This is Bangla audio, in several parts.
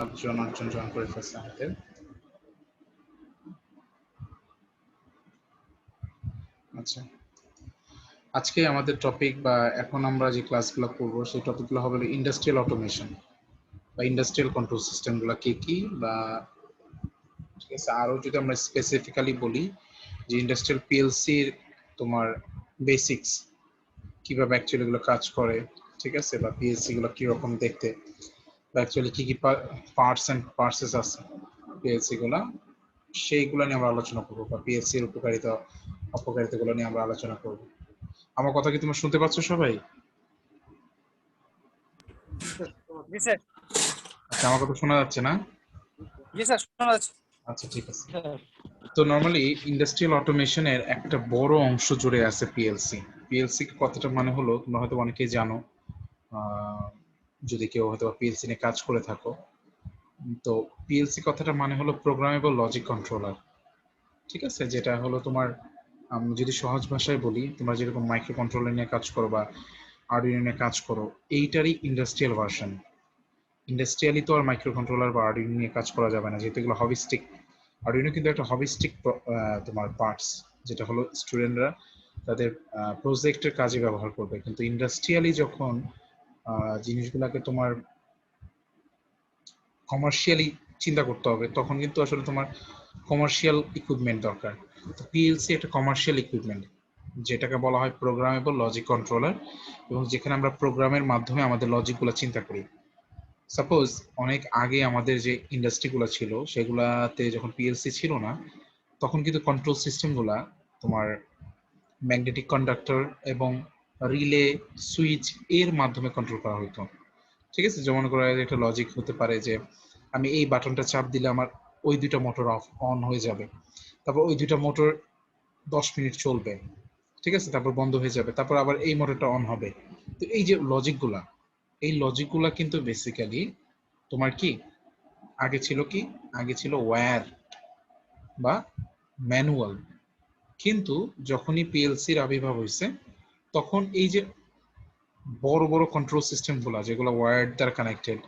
আটজন জয়েন করে ফেলছে আমাদের। আচ্ছা, আজকে আমাদের টপিক বা এখন আমরা যে ক্লাসগুলো করবো সেই টপিকগুলো হবে ইন্ডাস্ট্রিয়াল অটোমেশন বা ইন্ডাস্ট্রিয়াল কন্ট্রোল সিস্টেমগুলো কি বা ঠিক আছে, আরও যদি আমরা স্পেসিফিক্যালি বলি যে ইন্ডাস্ট্রিয়াল পিএলসির তোমার বেসিক্স কিভাবে অ্যাকচুয়ালি এগুলো কাজ করে, ঠিক আছে, বা পিএলসি গুলো কিরকম দেখতে বা অ্যাকচুয়ালি কি পার্টস অ্যান্ড পার্সেস আছে পিএলসি গুলা, সেইগুলো নিয়ে আমরা আলোচনা করবো বা পিএলসি এর উপকারিতা অপকারিতাগুলো নিয়ে আমরা আলোচনা করব। আমার কথা কি তোমরা শুনতে পাচ্ছ সবাই? জি স্যার। আচ্ছা, আমার কথা শোনা যাচ্ছে না? জি স্যার, শোনা যাচ্ছে। আচ্ছা, ঠিক আছে। তো নরমালি ইন্ডাস্ট্রিয়াল অটোমেশনের একটা বড় অংশ জুড়ে আছে পিএলসি। পিএলসি কথাটা মানে হলো, তোমরা হয়তো অনেকেই জানো, যদি কেউ হয়তো পিএলসি নিয়ে কাজ করে থাকো, তো পিএলসি কথাটা মানে হলো প্রোগ্রামেবল লজিক কন্ট্রোলার। ঠিক আছে, যেটা হলো তোমার, আমি যদি সহজ ভাষায় বলি, তোমরা যেরকম মাইক্রো কন্ট্রোলার নিয়ে কাজ করো বা আরডুইনো নিয়ে কাজ করো, এইটারই ইন্ডাস্ট্রিয়াল ভার্সন। ইন্ডাস্ট্রিয়ালি তো আর মাইক্রো কন্ট্রোলার বা আরডুইনো নিয়ে কাজ করা যাবে না, যেহেতু এগুলো হবিস্টিক। আরডুইনো কিন্তু একটা হবিস্টিক তোমার পার্টস, যেটা হলো স্টুডেন্টরা তাদের প্রজেক্টের কাজে ব্যবহার করবে। কিন্তু ইন্ডাস্ট্রিয়ালি যখন জিনিসগুলোকে তোমার কমার্শিয়ালি চিন্তা করতে হবে, তখন কিন্তু আসলে তোমার কমার্শিয়াল ইকুইপমেন্ট দরকার। তো পিএলসি একটা কমার্শিয়াল ইকুইপমেন্ট, যেটাকে বলা হয় প্রোগ্রামেবল লজিক কন্ট্রোলার, এবং যেখানে আমরা প্রোগ্রামের মাধ্যমে আমাদের লজিকগুলো চিন্তা করি। সাপোজ অনেক আগে আমাদের যে ইন্ডাস্ট্রিগুলো ছিল সেগুলাতে যখন পিএলসি ছিল না, তখন কিন্তু কন্ট্রোল সিস্টেমগুলা তোমার ম্যাগনেটিক কন্ডাক্টর এবং রিলে সুইচ এর মাধ্যমে কন্ট্রোল করা হতো। ঠিক আছে, যেমন করে একটা লজিক হতে পারে যে আমি এই বাটনটা চাপ দিলে আমার ওই দুইটা মোটর অন হয়ে যাবে, তারপর ওই দুইটা মোটর 10 মিনিট চলবে, ঠিক আছে, তারপর বন্ধ হয়ে যাবে, তারপর আবার এই মোটরটা অন হবে। তো এই যে লজিকগুলা, এই লজিকগুলা কিন্তু বেসিক্যালি তোমার কি আগে ছিল ওয়্যার বা ম্যানুয়াল। কিন্তু যখনই পিএলসির আবির্ভাব হয়েছে, তখন এই যে বড় বড় কন্ট্রোল সিস্টেমগুলো যেগুলো ওয়্যার্ড দ্বারা কানেক্টেড,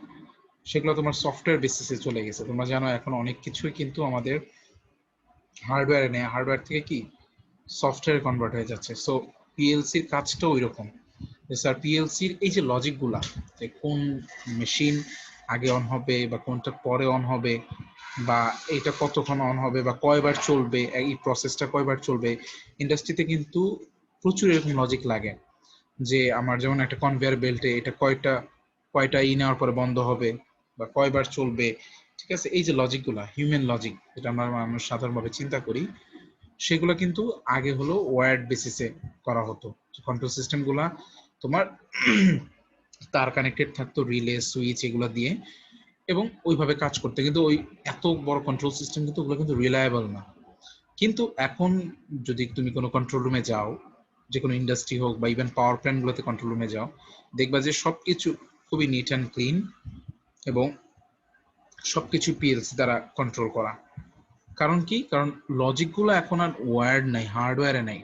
সেগুলো তোমার সফটওয়্যার বেসিসে চলে গেছে। তোমরা জানো এখন অনেক কিছুই কিন্তু আমাদের হার্ডওয়্যারে নেই, হার্ডওয়্যার থেকে কি সফটওয়্যার কনভার্ট হয়ে যাচ্ছে। সো পিএলসির কাজটা ওই রকম। স্যার, পিএলসির এই যে লজিকগুলা, যে কোন মেশিন আগে অন হবে বা কোনটা পরে অন হবে, বা এটা কতক্ষণ অন হবে বা কয়বার চলবে, এই প্রসেসটা কয়বার চলবে, ইন্ডাস্ট্রিতে কিন্তু প্রচুর এরকম লজিক লাগে। যে আমার যেমন একটা কনভেয়ার বেল্টে এটা কয়টা নেওয়ার পরে বন্ধ হবে বা কয়বার চলবে, ঠিক আছে, এই যে লজিকগুলা হিউম্যান লজিক, যেটা আমরা মানুষ সাধারণভাবে চিন্তা করি, সেগুলো কিন্তু আগে হলো ওয়্যার্ড বেসিসে করা হতো। কন্ট্রোল সিস্টেম গুলা তোমার তার কানেক্টেড থাকতো রিলে সুইচ এগুলো দিয়ে, এবং ওইভাবে কাজ করতে, কিন্তু ওই এত বড় কন্ট্রোল সিস্টেম কিন্তু ওগুলো কিন্তু রিলায়েবল না। কিন্তু এখন যদি তুমি কোনো কন্ট্রোল রুমে যাও, যে কোনো ইন্ডাস্ট্রি হোক বা ইভেন পাওয়ার প্ল্যান্ট গুলোতে কন্ট্রোল রুমে যাও, দেখবা যে সবকিছু খুবই নিট অ্যান্ড ক্লিন এবং সবকিছু পিএলসি দ্বারা কন্ট্রোল করা। কারণ কি? কারণ লজিকগুলো এখন আর ওয়্যার্ড নাই, হার্ডওয়্যারে নাই,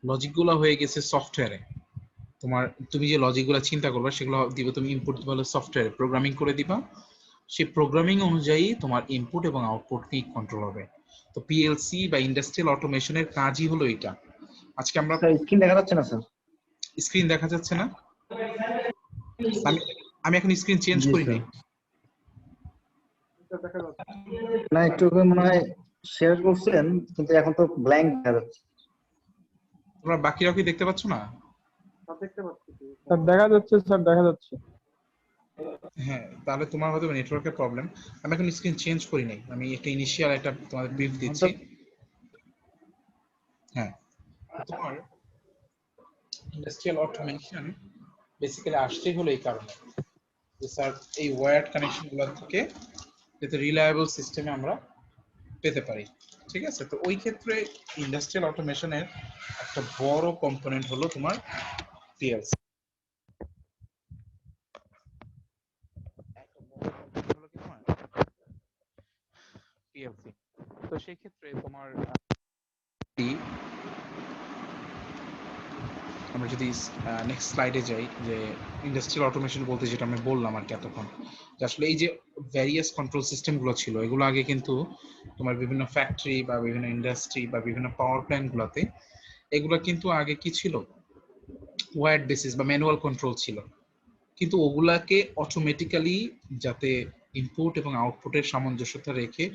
লজিকগুলো হয়ে গেছে সফটওয়্যারে। তুমি যে লজিকগুলো চিন্তা করবে সেগুলো দিবে, তুমি ইনপুট দিবা সফটওয়্যারে, প্রোগ্রামিং করে দিবা, সেই প্রোগ্রামিং অনুযায়ী তোমার ইনপুট এবং আউটপুট নিয়ে কন্ট্রোল হবে। তো পিএলসি বা ইন্ডাস্ট্রিয়াল অটোমেশনের কাজই হলো এটা। আজকে আমরা স্যার স্ক্রিন দেখা যাচ্ছে না স্যার। স্ক্রিন দেখা যাচ্ছে না? আমি আমি এখন স্ক্রিন চেঞ্জ জি করি স্যার। নাই। না একটু মনে হয় শেয়ার করছেন কিন্তু এখন তো ব্ল্যাঙ্ক দেখা যাচ্ছে। তোমরা বাকিরা কি দেখতে পাচ্ছ না? স্যার দেখা যাচ্ছে, স্যার দেখা যাচ্ছে। হ্যাঁ, তাহলে তোমার হয়তো নেটওয়ার্কের প্রবলেম। আমি এখন স্ক্রিন চেঞ্জ করি নাই, আমি একটা ইনিশিয়াল একটা তোমাদের ব্রিফ দিচ্ছি। হ্যাঁ, তোমার ইন্ডাস্ট্রিয়াল অটোমেশন বেসিক্যালি আসতেই হলো এই কারণে যে স্যার এই ওয়্যার্ড কানেকশন গুলো থেকে যাতে রিলায়েবল সিস্টেমে আমরা পেতে পারি। ঠিক আছে, তো ওই ক্ষেত্রে ইন্ডাস্ট্রিয়াল অটোমেশনের একটা বড় কম্পোনেন্ট হলো তোমার পিএলসি। তো সেই ক্ষেত্রে তোমার আমরা যদি নেক্সট স্লাইডে যাই, যে ইন্ডাস্ট্রিয়াল অটোমেশন বলতে যেটা আমি বললাম আর কি এতক্ষণ, যে আসলে এই যে ভ্যারিয়াস কন্ট্রোল সিস্টেম গুলো ছিল, এগুলো আগে কিন্তু তোমার বিভিন্ন ফ্যাক্টরি বা বিভিন্ন ইন্ডাস্ট্রি বা বিভিন্ন পাওয়ার প্ল্যান্ট গুলাতে এগুলো কিন্তু আগে কি ছিল, ওয়্যার্ড বেসিস বা ম্যানুয়াল কন্ট্রোল ছিল। কিন্তু ওগুলাকে অটোমেটিক্যালি যাতে ইনপুট এবং আউটপুটের সামঞ্জস্যতা রেখে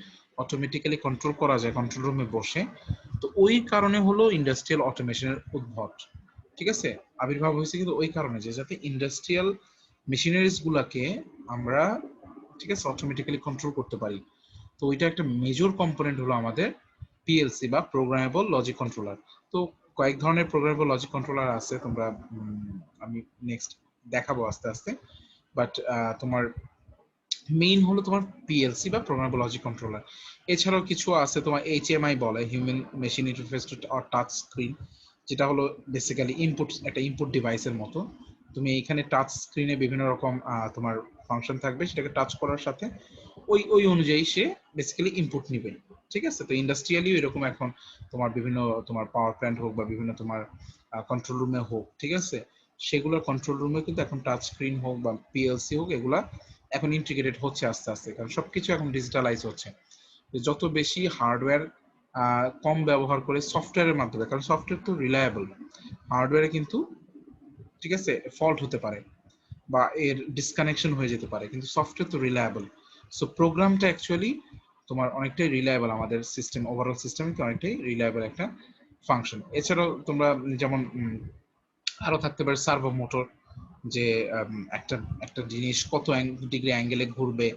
অটোমেটিক্যালি কন্ট্রোল করা যায় কন্ট্রোল রুমে বসে, তো ওই কারণে হলো ইন্ডাস্ট্রিয়াল অটোমেশনের উদ্ভব। ঠিক আছে, আবির্ভাব হয়েছে কিন্তু ওই কারণে যে যাতে ইন্ডাস্ট্রিয়াল মেশিনারিজ গুলাকে আমরা, ঠিক আছে, অটোমেটিক্যালি কন্ট্রোল করতে পারি। তো ওইটা একটা মেজর কম্পোনেন্ট হলো আমাদের পিএলসি বা প্রোগ্রামেবল লজিক কন্ট্রোলার। তো কয়েক ধরনের প্রোগ্রামেবল লজিক কন্ট্রোলার আছে, তোমরা আমি নেক্সট দেখাবো আস্তে আস্তে। বাট তোমার মেইন হলো তোমার পিএলসি বা প্রোগ্রামেবল লজিক কন্ট্রোলার। এছাড়াও কিছু আছে তোমার এইচএমআই বলে, human machine interface or touch screen, যেটা হলো বেসিক্যালি ইনপুট, একটা ইনপুট ডিভাইসের মতো। তুমি এইখানে টাচ স্ক্রিনে বিভিন্ন রকম তোমার ফাংশন থাকবে, সেটাকে টাচ করার সাথে ওই ওই অনুযায়ী সে বেসিক্যালি ইনপুট নিবে। ঠিক আছে, তো ইন্ডাস্ট্রিয়ালিও এরকম এখন তোমার বিভিন্ন তোমার পাওয়ার প্ল্যান্ট হোক বা বিভিন্ন তোমার কন্ট্রোল রুমে হোক, ঠিক আছে, সেগুলোর কন্ট্রোল রুমে কিন্তু এখন টাচ স্ক্রিন হোক বা পিএলসি হোক, এগুলা এখন ইন্টিগ্রেটেড হচ্ছে আস্তে আস্তে, কারণ সবকিছু এখন ডিজিটালাইজ হচ্ছে। যত বেশি হার্ডওয়্যার কম ব্যবহার করে সফটওয়্যারের মাধ্যমে, কারণ সফটওয়্যার তো রিলায়েবল, হার্ডওয়্যারে কিন্তু, ঠিক আছে, ফল্ট হতে পারে বা এর ডিসকানেকশন হয়ে যেতে পারে, কিন্তু সফটওয়্যার তো রিলায়েবল। সো প্রোগ্রামটা অ্যাকচুয়ালি তোমার অনেকটাই রিলায়েবল, আমাদের সিস্টেম ওভারঅল সিস্টেমে অনেকটাই রিলায়েবল একটা ফাংশন। এছাড়াও তোমরা যেমন আরো থাকতে পারে সার্ভো মোটর, যে একটা একটা জিনিস কত ডিগ্রি অ্যাঙ্গেলে ঘুরবে,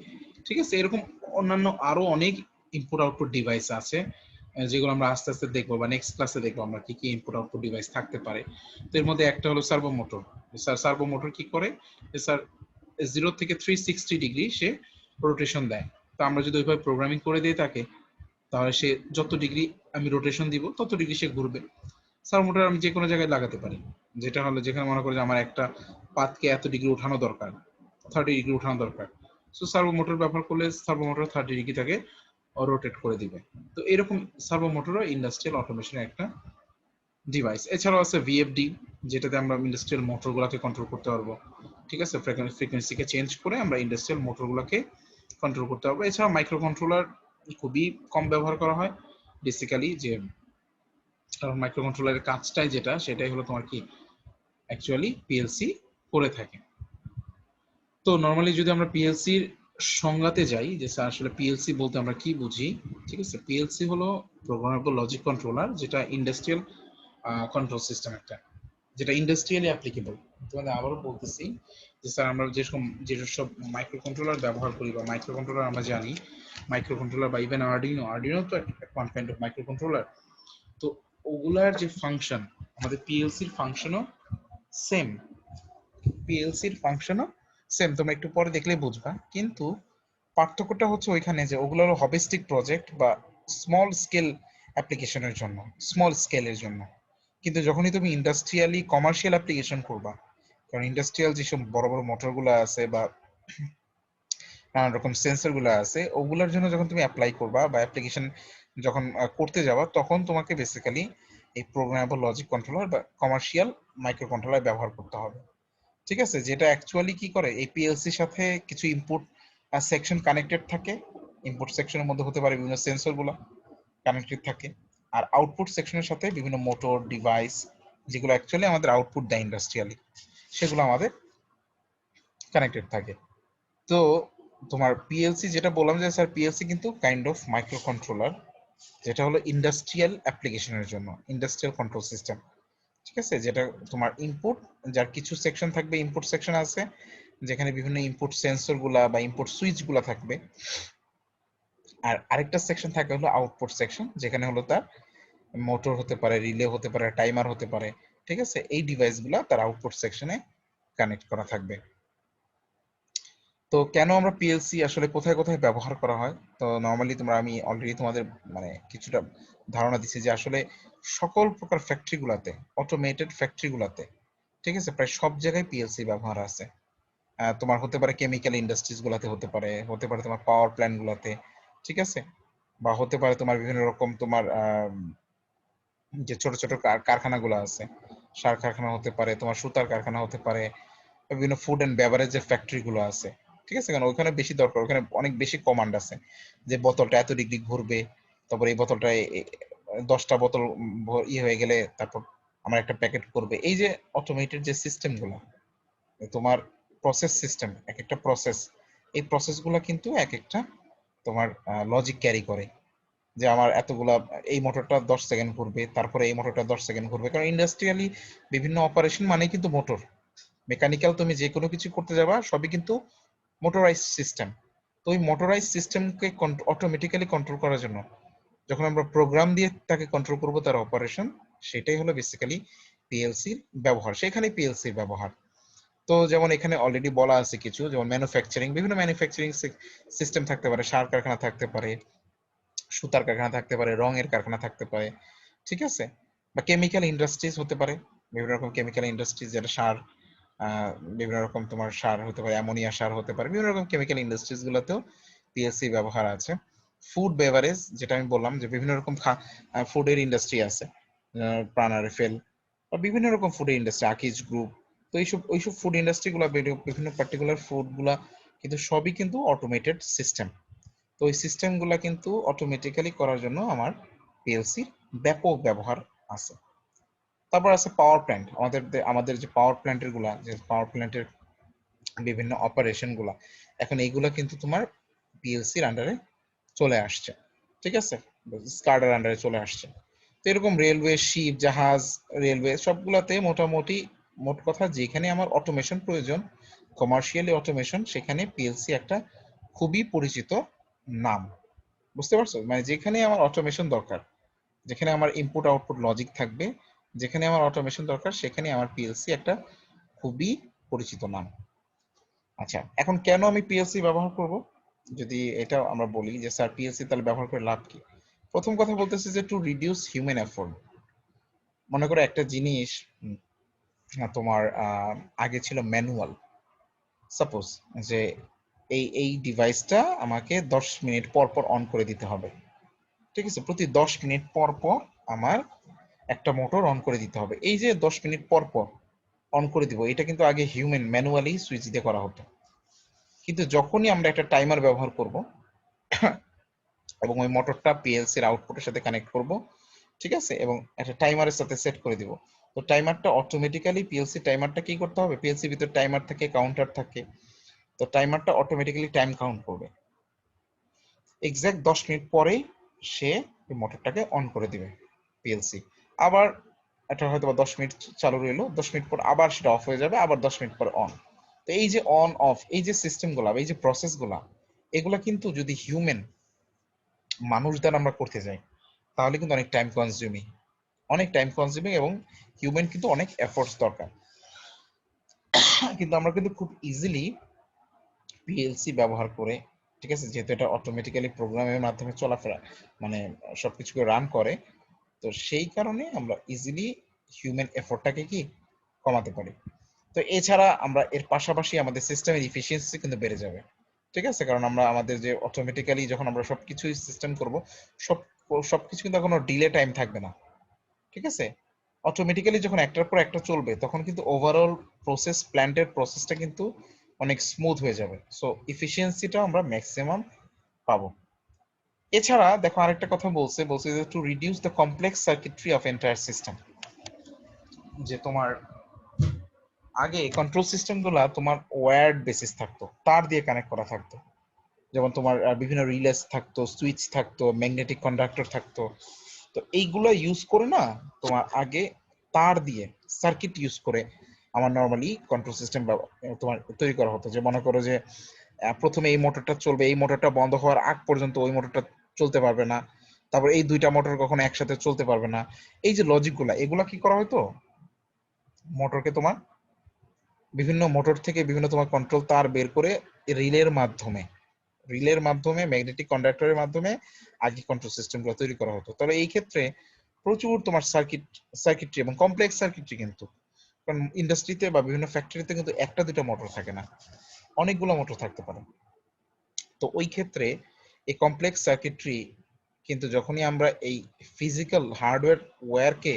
ঠিক আছে, এরকম অন্যান্য আরো অনেক ইনপুট আউটপুট ডিভাইস আছে, যেগুলো আমরা আস্তে আস্তে দেখবো বা নেক্সট ক্লাসে দেখবো আমরা কি কি ইনপুট আউটপুট ডিভাইস থাকতে পারে। তো এর মধ্যে একটা হলো servo motor. Sir servo motor কি করে, স্যার 0 থেকে 360 ডিগ্রি সে রোটেশন দেয়। তো আমরা যদি ওইভাবে প্রোগ্রামিং করে দিই তাকে, তাহলে সে যত ডিগ্রি আমি রোটেশন দিব তত ডিগ্রি সে ঘুরবে। সার্ভো মোটর আমি যে কোনো জায়গায় লাগাতে পারি, যেটা হলো যেখানে মনে করি যে আমার একটা পাতকে এত ডিগ্রি উঠানো দরকার, 30 ডিগ্রি উঠানো দরকার, সো সার্ভো মোটর ব্যবহার করলে সার্ভো মোটর 30 ডিগ্রি তাকে রোটেট করে দিবে। তো এরকম সার্ভো মোটরও ইন্ডাস্ট্রিয়াল অটোমেশনের একটা ডিভাইস। এছাড়াও আছে ভিএফডি, যেটাতে আমরা ইন্ডাস্ট্রিয়াল মোটরগুলোকে কন্ট্রোল করতে পারবো। ঠিক আছে, ফ্রিকোয়েন্সিকে চেঞ্জ করে আমরা ইন্ডাস্ট্রিয়াল মোটরগুলোকে কন্ট্রোল করতে পারবো। এছাড়া মাইক্রো কন্ট্রোলার খুবই কম ব্যবহার করা হয় বেসিক্যালি, যে কারণ মাইক্রো কন্ট্রোলারের কাজটাই যেটা, সেটাই হলো তোমার কি অ্যাকচুয়ালি পিএলসি করে থাকে। তো নরমালি যদি আমরা পিএলসির সংজ্ঞাতে যাই, যে স্যার আসলে পিএলসি বলতে আমরা কি বুঝি, ঠিক আছে, পিএলসি হলো প্রোগ্রামেবল লজিক কন্ট্রোলার, যেটা ইন্ডাস্ট্রিয়াল কন্ট্রোল সিস্টেম একটা, যেটা ইন্ডাস্ট্রিয়ালি অ্যাপ্লিকেবল। তোমাদের আবারও বলতেছি যে স্যার আমরা যেসব মাইক্রো কন্ট্রোলার ব্যবহার করি বা মাইক্রো কন্ট্রোলার আমরা জানি, মাইক্রো কন্ট্রোলার বা ইভেন আরডিনো তো one kind of micro controller. তো ওগুলার যে ফাংশন, আমাদের পিএলসির ফাংশনও সেম, পিএলসির ফাংশনও সেম, তোমরা একটু পরে দেখলেই বুঝবা। কিন্তু পার্থক্যটা হচ্ছে ওইখানে যে ওগুলো হলো হবিস্টিক প্রজেক্ট বা স্মল স্কেল অ্যাপ্লিকেশনের জন্য, স্মল স্কেলের জন্য। কিন্তু যখনই তুমি ইন্ডাস্ট্রিয়ালি কমার্শিয়াল অ্যাপ্লিকেশন করবা, কারণ ইন্ডাস্ট্রিয়াল যেসব বড় বড় মোটরগুলো আছে বা নানান রকম সেন্সর গুলো আছে, ওগুলোর জন্য যখন তুমি অ্যাপ্লাই করবা বা অ্যাপ্লিকেশন যখন করতে যাবা, তখন তোমাকে বেসিক্যালি এই প্রোগ্রামেবল লজিক কন্ট্রোলার বা কমার্শিয়াল মাইক্রো কন্ট্রোলার ব্যবহার করতে হবে। ঠিক আছে, যেটা অ্যাকচুয়ালি কি করে, এই পিএলসির সাথে কিছু ইনপুট সেকশন কানেক্টেড থাকে, ইনপুট সেকশনের মধ্যে হতে পারে বিভিন্ন সেন্সর গুলো কানেক্টেড থাকে, আর আউটপুট সেকশনের সাথে বিভিন্ন মোটর ডিভাইস, যেগুলো অ্যাকচুয়ালি আমাদের আউটপুট দেয় ইন্ডাস্ট্রিয়ালি, সেগুলো আমাদের কানেক্টেড থাকে। তো তোমার পিএলসি যেটা বললাম যে স্যার পিএলসি কিন্তু কাইন্ড অফ মাইক্রো কন্ট্রোলার, যেটা হলো ইন্ডাস্ট্রিয়াল অ্যাপ্লিকেশনের জন্য, ইন্ডাস্ট্রিয়াল কন্ট্রোল সিস্টেম। ঠিক আছে, যেটা তোমার ইনপুট, যার কিছু সেকশন থাকবে, ইনপুট সেকশন আছে যেখানে বিভিন্ন ইনপুট সেন্সর গুলা বা ইনপুট সুইচ গুলা থাকবে, আর আরেকটা সেকশন থাকে হলো আউটপুট সেকশন, যেখানে হলো তার মোটর হতে পারে, রিলে হতে পারে, টাইমার হতে পারে। ঠিক আছে, এই ডিভাইসগুলা তার আউটপুট সেকশনে কানেক্ট করা থাকবে। তো কেন আমরা পিএলসি আসলে কোথায় কোথায় ব্যবহার করা হয়, তো নর্মালি আমি অলরেডি তোমাদের মানে কিছুটা ধারণা দিচ্ছি যে আসলে সকল প্রকার ফ্যাক্টরিগুলোতে, অটোমেটেড ফ্যাক্টরিগুলোতে, ঠিক আছে, প্রায় সব জায়গায় পিএলসি ব্যবহার আছে। তোমার হতে পারে কেমিক্যাল ইন্ডাস্ট্রিজ গুলাতে, হতে পারে তোমার পাওয়ার প্ল্যান্ট গুলাতে, ঠিক আছে, বা হতে পারে তোমার বিভিন্ন রকম তোমার যে ছোট ছোট কারখানাগুলো আছে, সার কারখানা হতে পারে, তোমার সুতার কারখানা হতে পারে, বিভিন্ন ফুড এন্ড বেভারেজের ফ্যাক্টরি গুলো আছে। ঠিক আছে, কারণ ওখানে বেশি দরকার, ওখানে অনেক বেশি কমান্ড আছে যে বোতলটা এত ডিগ্রি ঘুরবে, তারপর এই বোতলটা 10টা বোতল হয়ে গেলে তারপর আমার একটা প্যাকেট করবে। এই যে অটোমেটেড যে সিস্টেম গুলো, তোমার প্রসেস সিস্টেম, এক একটা প্রসেস, এই প্রসেসগুলো কিন্তু এক একটা তোমার লজিক ক্যারি করে যে আমার এতগুলা, এই মোটরটা 10 সেকেন্ড ঘুরবে, তারপরে এই মোটরটা 10 সেকেন্ড ঘুরবে, কারণ ইন্ডাস্ট্রিয়ালি বিভিন্ন অপারেশন মানে কিন্তু মোটর, মেকানিক্যাল তুমি যে কোনো কিছু করতে যাবা সবই কিন্তু মোটরাইজ সিস্টেম। তো ওই মোটরাইজ সিস্টেমকে অটোমেটিক্যালি কন্ট্রোল করার জন্য যখন আমরা প্রোগ্রাম দিয়ে তাকে কন্ট্রোল করব তার অপারেশন, সেটাই হলো বেসিক্যালি পিএলসির ব্যবহার, সেখানে পিএলসির ব্যবহার। তো যেমন এখানে অলরেডি বলা আছে কিছু, যেমন ম্যানুফ্যাকচারিং, বিভিন্ন ম্যানুফ্যাকচারিং সিস্টেম থাকতে পারে, সার কারখানা থাকতে পারে, সুতার কারখানা থাকতে পারে, রঙের কারখানা থাকতে পারে, ঠিক আছে, বা কেমিক্যাল ইন্ডাস্ট্রিজ হতে পারে, বিভিন্ন রকম কেমিক্যাল ইন্ডাস্ট্রিজ, যেটা সার, বিভিন্ন রকম তোমার সার হতে পারে, অ্যামোনিয়া সার হতে পারে, বিভিন্ন রকম কেমিক্যাল ইন্ডাস্ট্রিজ গুলোতেও পিএলসি ব্যবহার আছে। ফুড বেভারেজ, যেটা আমি বললাম যে বিভিন্ন রকম ফুডের ইন্ডাস্ট্রি আছে, প্রাণা রেফেল বা বিভিন্ন রকম ফুডের ইন্ডাস্ট্রি, আকিজ গ্রুপ। তো ওইসব ফুড ইন্ডাস্ট্রি গুলা, বিভিন্ন পার্টিকুলার ফুড গুলা কিন্তু সবই কিন্তু অটোমেটেড সিস্টেম। তো ওই সিস্টেম গুলা কিন্তু অটোমেটিক্যালি করার জন্য আমার পিএলসির ব্যাপক ব্যবহার আছে। তারপর আছে পাওয়ার প্ল্যান্ট, আমাদের যে পাওয়ার প্ল্যান্টের গুলা, যে পাওয়ার প্ল্যান্টের বিভিন্ন অপারেশন গুলা, এখন এইগুলা কিন্তু তোমার পিএলসির আন্ডারে চলে আসছে, ঠিক আছে, স্কাডার আন্ডারে চলে আসছে। তো এরকম রেলওয়ে, শিপ, জাহাজ, রেলওয়ে সবগুলাতে মোটামুটি মোট কথা যেখানে আমার অটোমেশন প্রয়োজন, কমার্শিয়ালি অটোমেশন, সেখানে পিএলসি একটা খুবই পরিচিত নাম। বুঝতে পারছো, মানে যেখানে আমার অটোমেশন দরকার, যেখানে আমার ইনপুট আউটপুট লজিক থাকবে, যেখানে আমার অটোমেশন দরকার, সেখানে আমার পিএলসি একটা খুবই পরিচিত নাম। আচ্ছা, এখন কেন আমি পিএলসি ব্যবহার করব, যদি এটা আমরা বলি যে স্যার পিএলসি তাহলে ব্যবহার করে লাভ কি? প্রথম কথা বলতেছে যে টু রিডিউস হিউম্যান এফোর্ট। মনে করো একটা জিনিস তোমার আগে ছিল ম্যানুয়াল, সাপোজ যে এই ডিভাইসটা আমাকে 10 মিনিট পর পর অন করে দিতে হবে, ঠিক আছে, প্রতি 10 মিনিট পর পর আমার একটা মোটর অন করে দিতে হবে। এই যে 10 মিনিট পর পর অন করে দিব, এটা কিন্তু আগে হিউম্যান ম্যানুয়ালি সুইচ দিয়ে করা হতো। কিন্তু যখনই আমরা একটা টাইমার ব্যবহার করব এবং ওই মোটরটা পিএলসি এর আউটপুটের সাথে কানেক্ট করব, ঠিক আছে, এবং একটা টাইমারের সাথে সেট করে দিব, তো টাইমারটা অটোমেটিক্যালি, পিএলসি টাইমারটা কি করতে হবে, পিএলসি ভিতর টাইমার থাকে, কাউন্টার থাকে, তো টাইমারটা অটোমেটিক্যালি টাইম কাউন্ট করবে, এক্সাক্ট 10 মিনিট পরেই সে এই মোটরটাকে অন করে দিবে পিএলসি। আবার এটা হয়তো 10 মিনিট চালু রইলো, 10 মিনিট পর আবার সেটা অফ হয়ে যাবে, আবার 10 মিনিট পর অন। তো এই যে অন অফ, এই যে সিস্টেমগুলা, এই যে প্রসেসগুলা, এগুলা কিন্তু যদি হিউম্যান মানুষ দ্বারা আমরা করতে যাই, তাহলে কিন্তু অনেক টাইম কনজিউমিং এবং হিউম্যান কিন্তু অনেক এফোর্টস দরকার। কিন্তু আমরা কিন্তু খুব ইজিলি পিএলসি ব্যবহার করে, ঠিক আছে, যেহেতু এটা অটোমেটিক্যালি প্রোগ্রামের মাধ্যমে চলাফেরা, মানে সবকিছুকে রান করে, তো সেই কারণে আমরা ইজিলি হিউম্যান এফোর্টটাকে কি কমাতে পারি। তো এছাড়া আমরা এর পাশাপাশি আমাদের সিস্টেমের ইফিসিয়েন্সি কিন্তু বেড়ে যাবে, ঠিক আছে, কারণ আমরা আমাদের যে অটোমেটিক্যালি যখন আমরা সবকিছুই সিস্টেম করব, সব সবকিছু কিন্তু কোনো ডিলে টাইম থাকবে না, ঠিক আছে, অটোমেটিক্যালি যখন একটার পর একটা চলবে, তখন কিন্তু ওভারঅল প্ল্যান্টের প্রসেসটা কিন্তু অনেক স্মুথ হয়ে যাবে, সো ইফিসিয়েন্সিটা আমরা ম্যাক্সিমাম পাবো। এছাড়া দেখো আরেকটা কথা বলছে যে to reduce the complex circuitry of entire system, যে তোমার আগে কন্ট্রোল সিস্টেম গুলা তোমার ওয়্যার্ড বেসিস থাকতো, তার দিয়ে কানেক্ট করা থাকতো, যেমন তোমার বিভিন্ন রিলেস থাকতো, সুইচ থাকতো, ম্যাগনেটিক কন্ডাক্টর থাকতো। তো এইগুলো ইউজ করে না, তোমার আগে তার দিয়ে সার্কিট ইউজ করে আমার নর্মালি কন্ট্রোল সিস্টেম তোমার তৈরি করা হতো। যে মনে করো যে প্রথমে এই মোটরটা চলবে, এই মোটরটা বন্ধ হওয়ার আগ পর্যন্ত ওই মোটরটা চলতে পারবে না, তারপর এই দুইটা মোটর কখনো একসাথে চলতে পারবে না। এই যে লজিক গুলা, এগুলা কি করা হয়তো, মোটরকে তোমার বিভিন্ন মোটর থেকে বিভিন্ন তোমার কন্ট্রোল তার বের করে রিলের মাধ্যমে ম্যাগনেটিক কন্ডাক্টরের মাধ্যমে আগে কন্ট্রোল সিস্টেমগুলো তৈরি করা হতো। তবে এই ক্ষেত্রে প্রচুর তোমার সার্কিটরি এবং কমপ্লেক্স সার্কিটরি, কিন্তু কারণ ইন্ডাস্ট্রিতে বা বিভিন্ন ফ্যাক্টরিতে কিন্তু একটা দুটো মোটর থাকে না, অনেকগুলো মোটর থাকতে পারে। তো ওই ক্ষেত্রে এই কমপ্লেক্স সার্কিটরি কিন্তু যখনই আমরা এই ফিজিক্যাল হার্ডওয়্যারকে,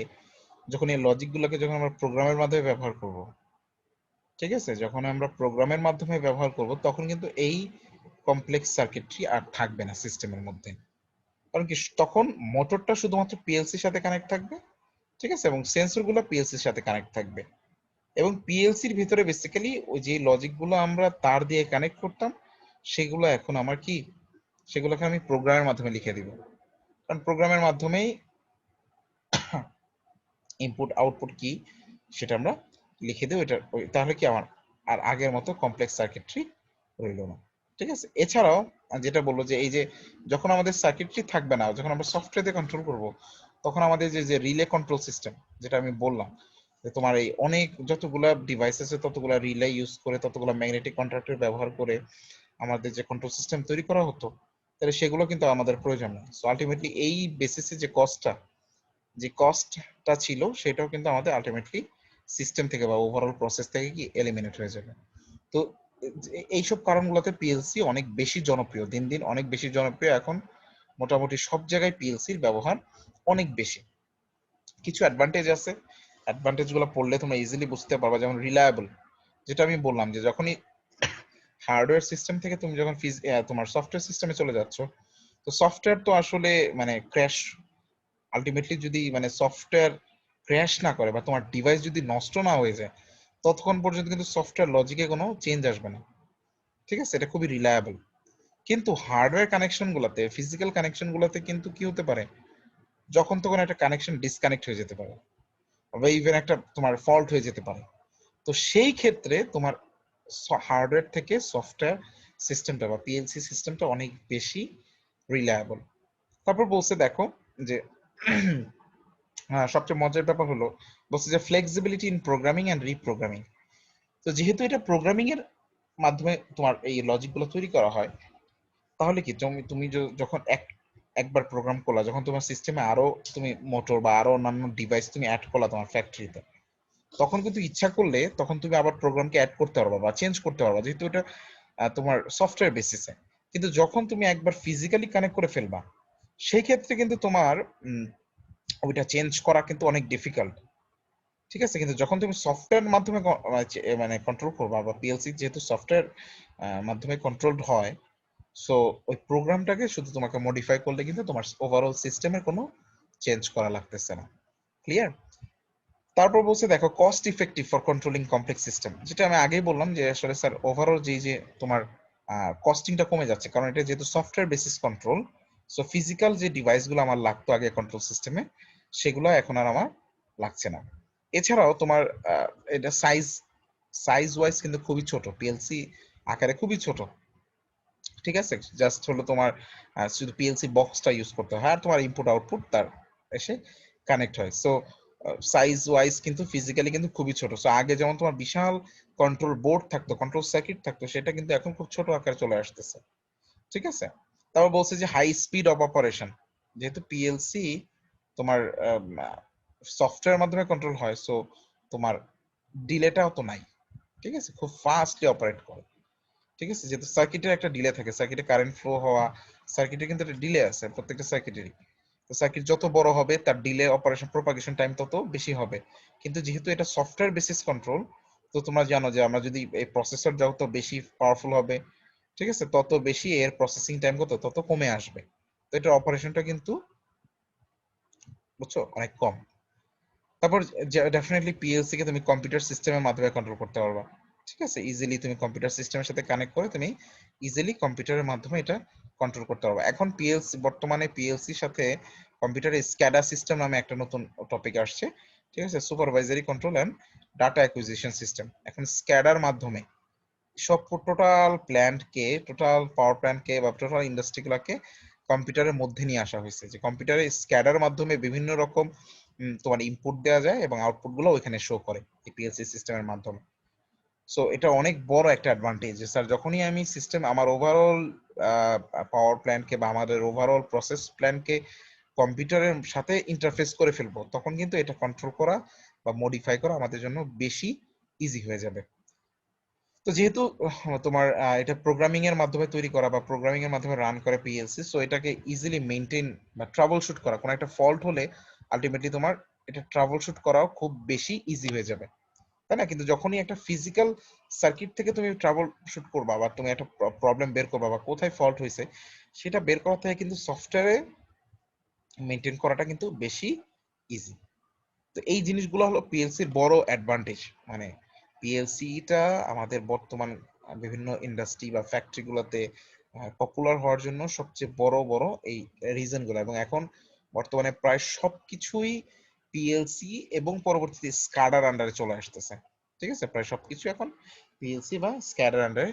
যখন এই লজিকগুলোকে যখন আমরা প্রোগ্রামের মাধ্যমে ব্যবহার করব, ঠিক আছে, যখন আমরা প্রোগ্রামের মাধ্যমে ব্যবহার করব তখন কিন্তু এই কমপ্লেক্স সার্কিটরি আর থাকবে না সিস্টেমের মধ্যে। কারণ কি, তখন মোটরটা শুধুমাত্র পিএলসির সাথে কানেক্ট থাকবে, ঠিক আছে, এবং সেন্সরগুলো পিএলসির সাথে কানেক্ট থাকবে। এবং পিএলসির ভিতরে বেসিক্যালি ওই যে লজিকগুলো আমরা তার দিয়ে কানেক্ট করতাম, সেগুলো এখন আমার কি, সেগুলোকে আমি প্রোগ্রামের মাধ্যমে লিখে দিব। কারণ প্রোগ্রামের মাধ্যমেই ইনপুট আউটপুট কি সেটা আমরা লিখে দেবো। এটা তাহলে কি আমার আর আগের মতো কমপ্লেক্স সার্কিটরি রইল না। ঠিক আছে, এছাড়াও যেটা বললো যে এই যে যখন আমাদের সার্কিটরি থাকবে না, যখন আমরা সফটওয়্যার দিয়ে কন্ট্রোল করব, তখন আমাদের যে রিলে কন্ট্রোল সিস্টেম, যেটা আমি বললাম যে তোমার এই অনেক যতগুলা ডিভাইস আছে ততগুলা রিলে ইউজ করে, ততগুলা ম্যাগনেটিক কন্ট্রাক্টর ব্যবহার করে আমাদের যে কন্ট্রোল সিস্টেম তৈরি করা হতো, তাহলে সেগুলো কিন্তু আমাদের প্রয়োজন নেই। সো আলটিমেটলি এই বেসিসে যে কস্টটা ছিল সেটাও কিন্তু আমাদের আলটিমেটলি সিস্টেম থেকে বা ওভারঅল প্রসেস থেকে কি এলিমিনেট হয়ে যাবে। তো এইসব কারণগুলোতে পিএলসি অনেক বেশি জনপ্রিয়, দিন দিন অনেক বেশি জনপ্রিয়। এখন মোটামুটি সব জায়গায় পিএলসির ব্যবহার অনেক বেশি। কিছু অ্যাডভান্টেজ আছে, অ্যাডভান্টেজ গুলো পড়লে তোমরা ইজিলি বুঝতে পারবা। যেমন রিলায়েবল, যেটা আমি বললাম যে যখনই হার্ডওয়্যার সিস্টেম থেকে তুমি যখন তোমার সফটওয়্যার সিস্টেমে চলে যাচ্ছ, তো সফটওয়্যার তো আসলে মানে ক্র্যাশ, আলটিমেটলি যদি মানে সফটওয়্যার ক্র্যাশ না করে বা তোমার ডিভাইস যদি নষ্ট না হয়ে যায়, ততক্ষণ পর্যন্ত কিন্তু সফটওয়্যার লজিকে কোনো চেঞ্জ আসবে না। ঠিক আছে, এটা খুবই রিলায়েবল। কিন্তু হার্ডওয়্যার কানেকশন গুলাতে, ফিজিক্যাল কানেকশন গুলাতে কিন্তু কি হতে পারে, যখন তখন একটা কানেকশন ডিসকানেক্ট হয়ে যেতে পারে বা ইভেন একটা তোমার ফল্ট হয়ে যেতে পারে। তো সেই ক্ষেত্রে তোমার হার্ডওয়্যার থেকে সফটওয়্যার সিস্টেমটা বা পিএলসি সিস্টেমটা অনেক বেশি রিলায়েবল। তারপর বলছে দেখো যে হ্যাঁ, সবচেয়ে মজার ব্যাপার হলো বলছে যে flexibility in programming and reprogramming. তো যেহেতু এটা প্রোগ্রামিং এর মাধ্যমে তোমার এই লজিক গুলো তৈরি করা হয়, তাহলে কি তুমি তুমি যখন একবার প্রোগ্রাম করলা, যখন তোমার সিস্টেমে আরো তুমি মোটর বা আরো অন্যান্য ডিভাইস তুমি অ্যাড করলা তোমার ফ্যাক্টরিতে, তখন কিন্তু ইচ্ছা করলে তখন তুমি আবার প্রোগ্রামকে অ্যাড করতে পারবা বা চেঞ্জ করতে পারবা, যেহেতু এটা তোমার সফটওয়্যার বেসিসে। কিন্তু যখন তুমি একবার ফিজিক্যালি কানেক্ট করে ফেলবা, সেই ক্ষেত্রে কিন্তু তোমার ওইটা চেঞ্জ করা কিন্তু অনেক ডিফিকাল্ট। ঠিক আছে, কিন্তু যখন তুমি সফটওয়্যার মাধ্যমে মানে কন্ট্রোল করবা, বা পিএলসি যেহেতু সফটওয়্যার মাধ্যমে কন্ট্রোলড হয়, সো ওই প্রোগ্রামটাকে শুধু তোমাকে মডিফাই করলে কিন্তু তোমার ওভারঅল সিস্টেমের কোনো চেঞ্জ করা লাগতেছে না। ক্লিয়ার? তারপর বলছে দেখো cost effective for controlling complex system, যেটা আমি আগেই বললাম যে আসলে স্যার ওভারঅল যে তোমার কস্টিংটা কমে যাচ্ছে, কারণ এটা যেহেতু software basis control, so physical যে ডিভাইসগুলো আমার লাগতো আগে কন্ট্রোল সিস্টেমে, সেগুলো এখন আর আমার লাগছে না। এছাড়াও তোমার এটা সাইজ ওয়াইজ কিন্তু খুবই ছোট, পিএলসি আকারে খুবই ছোট। ঠিক আছে, জাস্ট হলো তোমার শুধু পিএলসি বক্সটা ইউজ করতে হয়, আর তোমার ইনপুট আউটপুট তার এসে কানেক্ট হয়। সো সাইজ ওয়াইজ কিন্তু ফিজিক্যালি কিন্তু খুবই ছোট। সো আগে যেমন তোমার বিশাল কন্ট্রোল বোর্ড থাকতো, কন্ট্রোল সার্কিট থাকতো, সেটা কিন্তু এখন খুব ছোট আকারে চলে আসতেছে। ঠিক আছে, তারপর বলছে যে হাই স্পিড অফ অপারেশন, যেহেতু পিএলসি তোমার সফটওয়্যার মাধ্যমে কন্ট্রোল হয়, সো তোমার ডিলেটাও তো নাই। ঠিক আছে, খুব ফাস্টলি অপারেট করে। ঠিক আছে, যেহেতু সার্কিটের একটা ডিলে থাকে, সার্কিটে কারেন্ট ফ্লো হওয়া, সার্কিটে কিন্তু একটা ডিলে আছে প্রত্যেকটা সার্কিটেরই। তো সার্কিট যত বড় হবে তার ডিলে অপারেশন প্রপাগেশন টাইম তত বেশি হবে। কিন্তু যেহেতু এটা সফটওয়্যার বেসিস কন্ট্রোল, তো তোমরা জানো যে আমরা যদি এই প্রসেসর যত বেশি পাওয়ারফুল হবে, ঠিক আছে, তত বেশি এর প্রসেসিং টাইম তত কমে আসবে। তো এটার অপারেশনটা কিন্তু বুঝছো অনেক কম। তারপর ডেফিনেটলি পিএলসি কে তুমি কম্পিউটার সিস্টেমের মাধ্যমে কন্ট্রোল করতে পারবা। ঠিক আছে, ইজিলি তুমি কম্পিউটার সিস্টেমের সাথে কানেক্ট করে তুমি ইজিলি কম্পিউটারের মাধ্যমে এটা কন্ট্রোল করতে পারবা। এখন বর্তমানে পিএলসির সাথে কম্পিউটারে স্ক্যাডা সিস্টেম নামে একটা নতুন টপিক আসছে। ঠিক আছে, supervisory control and data acquisition system. এখন স্ক্যাডার মাধ্যমে সব টোটাল পাওয়ার প্ল্যান্টকে বা টোটাল ইন্ডাস্ট্রিগুলোকে কম্পিউটারের মধ্যে নিয়ে আসা হয়েছে, যে কম্পিউটারে স্ক্যাডার মাধ্যমে বিভিন্ন রকম তোমার ইনপুট দেওয়া যায় এবং আউটপুট গুলো ওইখানে শো করে এই পিএলসি সিস্টেমের মাধ্যমে। সো এটা অনেক বড় একটা অ্যাডভান্টেজ যে স্যার যখনই আমি সিস্টেম আমার ওভারঅল পাওয়ার প্ল্যান্টকে বা আমাদের ওভারঅল প্রসেস প্ল্যানকে কম্পিউটারের সাথে ইন্টারফেস করে ফেলবো, তখন কিন্তু এটা কন্ট্রোল করা বা মডিফাই করা আমাদের জন্য বেশি ইজি হয়ে যাবে। তো যেহেতু তোমার এটা প্রোগ্রামিং এর মাধ্যমে তৈরি করা বা প্রোগ্রামিং এর মাধ্যমে রান করে পিএলসি, সো এটাকে ইজিলি মেইনটেইন বা ট্রাবল শুট করা, কোনো একটা ফল্ট হলে আলটিমেটলি তোমার এটা ট্রাবল শুট করাও খুব বেশি ইজি হয়ে যাবে। তাই না? কিন্তু যখনই একটা ফিজিক্যাল সার্কিট থেকে তুমি ট্রাবল শুট করবা বা তুমি একটা প্রবলেম বের করবা বা কোথায় ফল্ট হয়েছে সেটা বের করা থেকে কিন্তু সফটওয়্যারে মেনটেন করাটা কিন্তু বেশি ইজি। তো এই জিনিসগুলো হলো পিএলসির বড় অ্যাডভান্টেজ। মানে পিএলসিটা আমাদের বর্তমান বিভিন্ন ইন্ডাস্ট্রি বা ফ্যাক্টরি গুলোতে পপুলার হওয়ার জন্য সবচেয়ে বড় বড় এই রিজন গুলো, এবং এখন বর্তমানে প্রায় সবকিছুই পিএলসি এবং পরবর্তীতে স্কাডার আন্ডারে চলে আসতেছে। ঠিক আছে, প্রায় সবকিছু এখন পিএলসি বা স্ক্যাডার আন্ডারে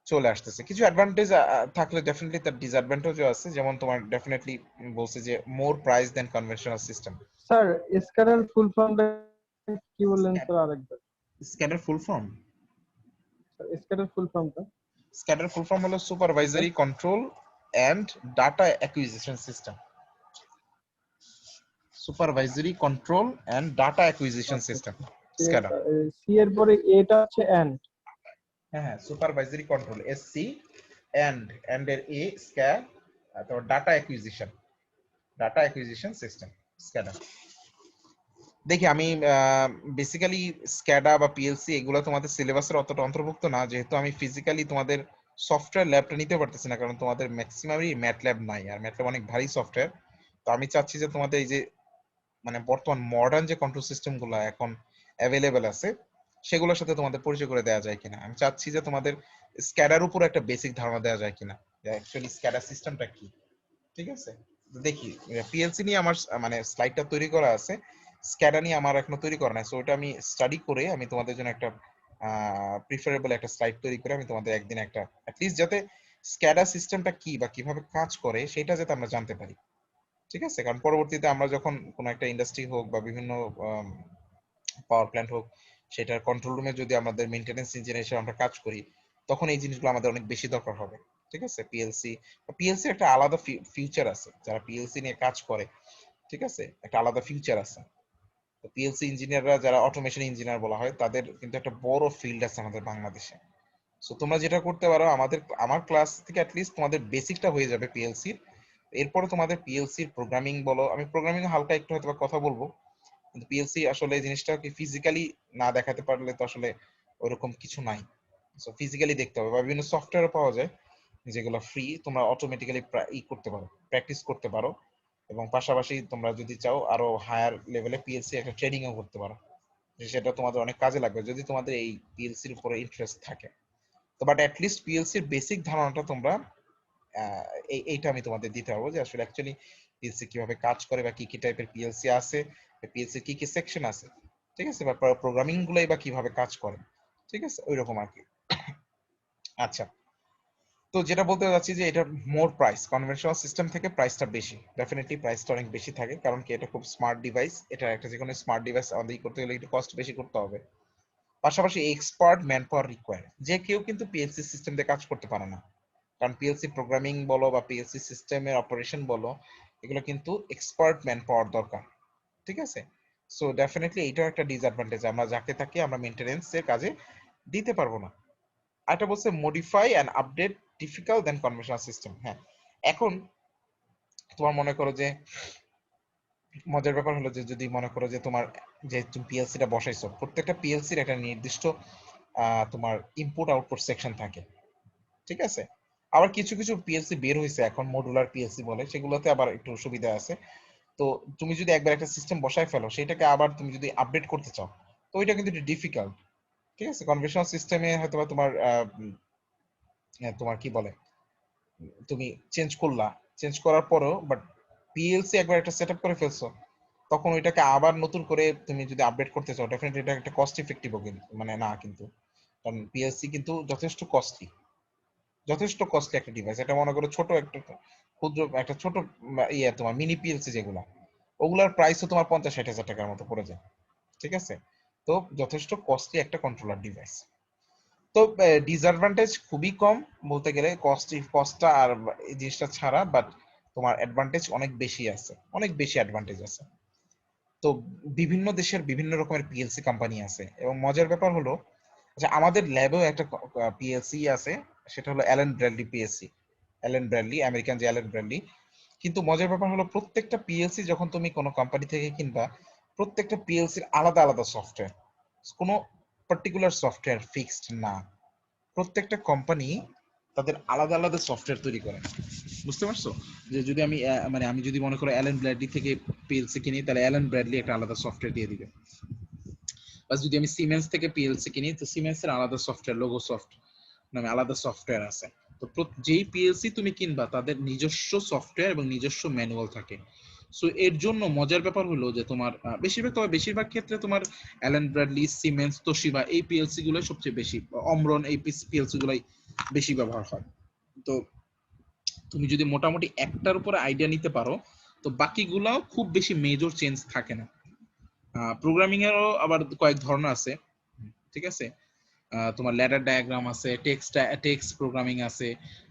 চলে আসতেছে। কিছু অ্যাডভান্টেজ থাকলে ডেফিনেটলি তার ডিসঅ্যাডভান্টেজও আছে, যেমন তোমার ডেফিনেটলি বলছে যে মোর প্রাইস দেন কনভেনশনাল সিস্টেম। স্যার স্ক্যাডার ফুল ফর্মটা কি বললেন স্যার আরেকবার? স্ক্যাডার ফুল ফর্ম, স্ক্যাডার ফুল ফর্মটা স্ক্যাডার ফুল ফর্ম হলো supervisory control and data acquisition system. Supervisory control and data acquisition আচ্ছা সিস্টেম, স্ক্যাডা। সি এর পরে এটা হচ্ছে এন্ড। হ্যাঁ হ্যাঁ, সুপারভাইজারি কন্ট্রোল এসসি, এন্ড এর এ স্ক্যা, তারপর ডাটা অ্যাকুইজিশন সিস্টেম, স্ক্যাডা। দেখি আমি বেসিক্যালি স্ক্যাডা বা পিএলসি এগুলো তোমাদের সিলেবাসের অতটা অন্তর্ভুক্ত না, যেহেতু আমি ফিজিক্যালি তোমাদের সফটওয়্যার ল্যাবটা নিতে পারতেছি না, কারণ তোমাদের ম্যাক্সিমামই ম্যাটল্যাব নাই, আর ম্যাটল্যাব অনেক ভারী সফটওয়্যার। তো আমি চাচ্ছি যে তোমাদের এই যে মানে বর্তমান মডার্ন যে কন্ট্রোল সিস্টেম গুলো এখন অ্যাভেলেবেল আছে সেগুলোর সাথে তোমাদের পরিচয় করে দেওয়া যায় কিনা। আমি চাচ্ছি যে তোমাদের স্ক্যাডার উপর একটা বেসিক ধারণা দেওয়া যায় কিনা, যে অ্যাকচুয়ালি স্ক্যাডার সিস্টেমটা কি। ঠিক আছে, তো দেখি পিএলসি নিয়ে আমার মানে স্লাইডটা তৈরি করা আছে, স্ক্যাডা নিয়ে আমার এখনো তৈরি করা নাই। সো ওটা আমি স্টাডি করে আমি তোমাদের জন্য একটা প্রিফারেবল একটা স্লাইড তৈরি করে আমি তোমাদের একদিন একটা অ্যাটলিস্ট যাতে স্ক্যাডা সিস্টেমটা কি বা কিভাবে কাজ করে সেটা যাতে আমরা জানতে পারি। ঠিক আছে, কারণ পরবর্তীতে আমরা যখন কোনো একটা ইন্ডাস্ট্রি হোক বা বিভিন্ন পাওয়ার প্ল্যান্ট হোক, সেটার কন্ট্রোল রুমে যদি আমাদের মেইনটেনেন্স ইঞ্জিনিয়ার হিসেবে আমরা কাজ করি, তখন এই জিনিসগুলো আমাদের অনেক বেশি দরকার হবে। ঠিক আছে, পিএলসি একটা আলাদা ফিউচার আছে, যারা পিএলসি নিয়ে কাজ করে ঠিক আছে, একটা আলাদা ফিউচার আছে। তো পিএলসি ইঞ্জিনিয়াররা যারা অটোমেশন ইঞ্জিনিয়ার বলা হয়, তাদের কিন্তু একটা বড় ফিল্ড আছে আমাদের বাংলাদেশে। সো তোমরা যেটা করতে পারো, আমার ক্লাস থেকে অ্যাটলিস্ট তোমাদের বেসিকটা হয়ে যাবে পিএলসির। এরপরে তোমাদের পিএলসির প্রোগ্রামিং বলো, আমি প্রোগ্রামিং হালকা একটু হয়তো কথা বলবো, কিন্তু পিএলসি আসলে এই জিনিসটাকে ফিজিক্যালি না দেখাতে পারলে তো আসলে ওরকম কিছু নাই। সো ফিজিক্যালি দেখতে হবে, বা বিভিন্ন সফটওয়্যারও পাওয়া যায় যেগুলো ফ্রি, তোমরা অটোমেটিক্যালি করতে পারো, প্র্যাকটিস করতে পারো, এবং পাশাপাশি তোমরা যদি চাও আরো হায়ার লেভেলে পিএলসি একটা ট্রেনিংও করতে পারো, সেটা তোমাদের অনেক কাজে লাগবে যদি তোমাদের এই পিএলসির উপরে ইন্টারেস্ট থাকে। তো বাট অ্যাটলিস্ট পিএলসির বেসিক ধারণাটা তোমরা এইটা আমি তোমাদের দিতে পারবো, যে আসলে অ্যাকচুয়ালি পিএলসি কিভাবে কাজ করে বা কি কি টাইপের পিএলসি আছে, পিএলসি কি কি সেকশন আছে, ঠিক আছে, বা প্রোগ্রামিং গুলাই বা কিভাবে কাজ করে। ঠিক আছে, ওইরকম আর কি। আচ্ছা, তো যেটা বলতে যাচ্ছি যে এটা মোর প্রাইস, কনভেনশনাল সিস্টেম থেকে প্রাইসটা বেশি, ডেফিনেটলি প্রাইসটা অনেক বেশি থাকে, কারণ কি এটা খুব স্মার্ট ডিভাইস, এটা একটা যে কোনো স্মার্ট ডিভাইস আমাদের করতে গেলে একটু কস্ট বেশি করতে হবে। পাশাপাশি এক্সপার্ট ম্যান পাওয়ার রিকোয়ার্ড, যে কেউ কিন্তু পিএলসি সিস্টেম দিয়ে কাজ করতে পারে না, কারণ পিএলসি প্রোগ্রামিং বলো বা পিএলসি সিস্টেমের অপারেশন বলো, এগুলো কিন্তু এক্সপার্ট ম্যান পাওয়ার দরকার। ঠিক আছে, সো ডেফিনেটলি এইটাও একটা ডিসঅ্যাডভান্টেজ, আমরা যাকে তাকে আমরা মেইনটেনেন্সের কাজে দিতে পারবো না। আরেকটা বলছে modify and update difficult than conventional system. হ্যাঁ, এখন তোমার মনে করো যে মজার ব্যাপার হলো যে যদি মনে করো যে তোমার যে তুমি পিএলসিটা বসাইছো, প্রত্যেকটা পিএলসির একটা নির্দিষ্ট তোমার ইনপুট আউটপুট সেকশন থাকে। ঠিক আছে, আবার কিছু কিছু পিএলসি বের হয়েছে এখন মডুলার পিএলসি বলে, সেগুলোতে আবার একটু সুবিধা আছে। তো তুমি যদি একবার একটা সিস্টেম বসায় ফেলো, সেটাকে আবার তুমি যদি আপডেট করতে চাও, তো ওইটা কিন্তু একটু ডিফিকাল্ট। ঠিক আছে, কনভেনশনাল সিস্টেমে হয়তো তোমার তোমার কি বলে, তুমি চেঞ্জ করলা, চেঞ্জ করার পরেও বাট পিএলসি একবার একটা সেটআপ করে ফেলছো, তখন ওইটাকে আবার নতুন করে তুমি যদি আপডেট করতে চাও, ডেফিনেটলি এটা একটা কস্ট ইফেক্টিভও কিন্তু মানে না কিন্তু, কারণ পিএলসি কিন্তু যথেষ্ট কস্টলি একটা ডিভাইস। এটা মনে করো ছোট একটা ক্ষুদ্র একটা ছোট ইয়ে তোমার মিনি পিএলসি যেগুলা, ওগুলার প্রাইসও তোমার 50-60 হাজার টাকার মতো পড়ে যায়। ঠিক আছে, তো যথেষ্ট কস্টলি একটা কন্ট্রোলার ডিভাইস। তো ডিসঅ্যাডভান্টেজ খুবই কম বলতে গেলে, কস্টটা আর এই জিনিসটা ছাড়া, বাট তোমার অ্যাডভান্টেজ অনেক বেশি আছে, অনেক বেশি অ্যাডভান্টেজ আছে। তো বিভিন্ন দেশের বিভিন্ন রকমের পিএলসি কোম্পানি আছে, এবং মজার ব্যাপার হলো যে আমাদের ল্যাবেও একটা পিএলসি আছে, সেটা হলো Allen Bradley PLC, Allen Bradley, American যে অ্যালেন ব্র্যাডলি। কিন্তু মজার ব্যাপার হলো প্রত্যেকটা পিএলসি যখন তুমি কোনো কোম্পানি থেকে কিনবা, প্রত্যেকটা পিএলসির আলাদা আলাদা সফটওয়্যার। কোনো পার্টিকুলার সফটওয়্যার ফিক্সড না, প্রত্যেকটা কোম্পানি তাদের আলাদা আলাদা সফটওয়্যার তৈরি করে। বুঝতে পারছো? যে যদি আমি মানে আমি যদি মনে করো অ্যালেন ব্র্যাডলি থেকে পিএলসি কিনি, তাহলে অ্যালেন ব্র্যাডলি একটা আলাদা সফটওয়্যার দিয়ে দিবে। বা যদি আমি সিমেন্স থেকে পিএলসি কিনি, তো সিমেন্সের আলাদা সফটওয়্যার, লোগো সফট নামে আলাদা সফটওয়্যার আছে। তো যেই পিএলসি তুমি কিনবা তাদের নিজস্ব সফটওয়্যার এবং নিজস্ব ম্যানুয়াল থাকে। সো এর জন্য মজার ব্যাপার হলো যে তোমার বেশিরভাগ ক্ষেত্রে তোমার অ্যালেন ব্র্যাডলি, সিমেন্স, তোশিবা এই পিএলসি গুলো সবচেয়ে বেশি, অমরন এই পিএলসি গুলাই বেশি ব্যবহার হয়। তো তুমি যদি মোটামুটি একটার উপরে আইডিয়া নিতে পারো, তো বাকিগুলাও খুব বেশি মেজর চেঞ্জ থাকে না। প্রোগ্রামিং এরও আবার কয়েক ধরনের আছে, ঠিক আছে? তোমার ল্যাডার ডায়াগ্রাম আছে, টেক্সট প্রোগ্রামিং আছে,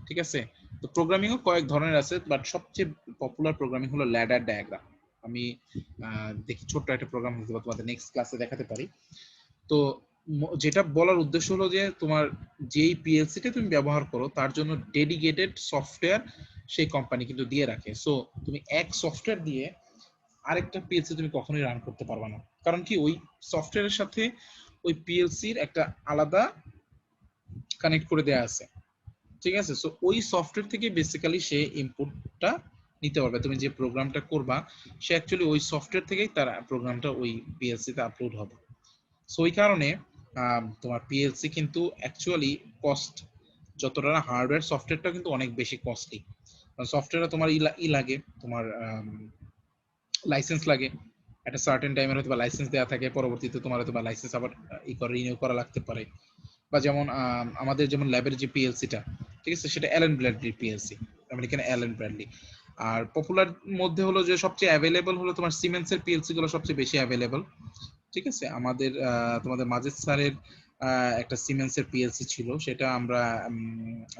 ঠিক আছে? তো প্রোগ্রামিংও কয়েক ধরনের আছে, বাট সবচেয়ে পপুলার প্রোগ্রামিং হলো ল্যাডার ডায়াগ্রাম। আমি দেখি ছোট্ট একটা প্রোগ্রাম তোমাদের নেক্সট ক্লাসে দেখাতে পারি। তো যেটা বলার উদ্দেশ্য হলো যে তোমার যেই পিএলসিটা তুমি ব্যবহার করো তার জন্য ডেডিকেটেড সফটওয়্যার সেই কোম্পানি কিন্তু দিয়ে রাখে। সো তুমি এক সফটওয়্যার দিয়ে আরেকটা পিএলসি তুমি কখনোই রান করতে পারবে না, কারণ কি ওই সফটওয়্যারের সাথে ওই পিএলসির একটা আলাদা কানেক্ট করে দেয়া আছে, ঠিক আছে? সো ওই সফটওয়্যার থেকে বেসিক্যালি সে ইনপুটটা নিতে পারবে। তুমি যে প্রোগ্রামটা করবা সে অ্যাকচুয়ালি ওই সফটওয়্যার থেকেই তার প্রোগ্রামটা ওই পিএলসি তে আপলোড হবে। সো ওই কারণে তোমার পিএলসি কিন্তু অ্যাকচুয়ালি কস্ট যতটা না, হার্ডওয়্যার সফটওয়্যারটা কিন্তু অনেক বেশি কস্টলি। সফটওয়্যারে তোমার লাগে, তোমার লাইসেন্স লাগে, একটা সার্টেন টাইমের হয়তো বা লাইসেন্স দেওয়া থাকে, পরবর্তীতে তোমার হয়তো বা লাইসেন্স আবার রিনিউ করা লাগতে পারে। বা যেমন আমাদের যেমন ল্যাবের যে পিএলসিটা, ঠিক আছে, সেটা Allen Bradley PLC, American Allen Bradley. আর পপুলার মধ্যে হলো যে সবচেয়ে অ্যাভেলেবল হলো তোমার সিমেন্সের পিএলসি গুলো সবচেয়ে বেশি অ্যাভেলেবল, ঠিক আছে? আমাদের তোমাদের মাজেদ স্যারের একটা সিমেন্সের পিএলসি ছিল, সেটা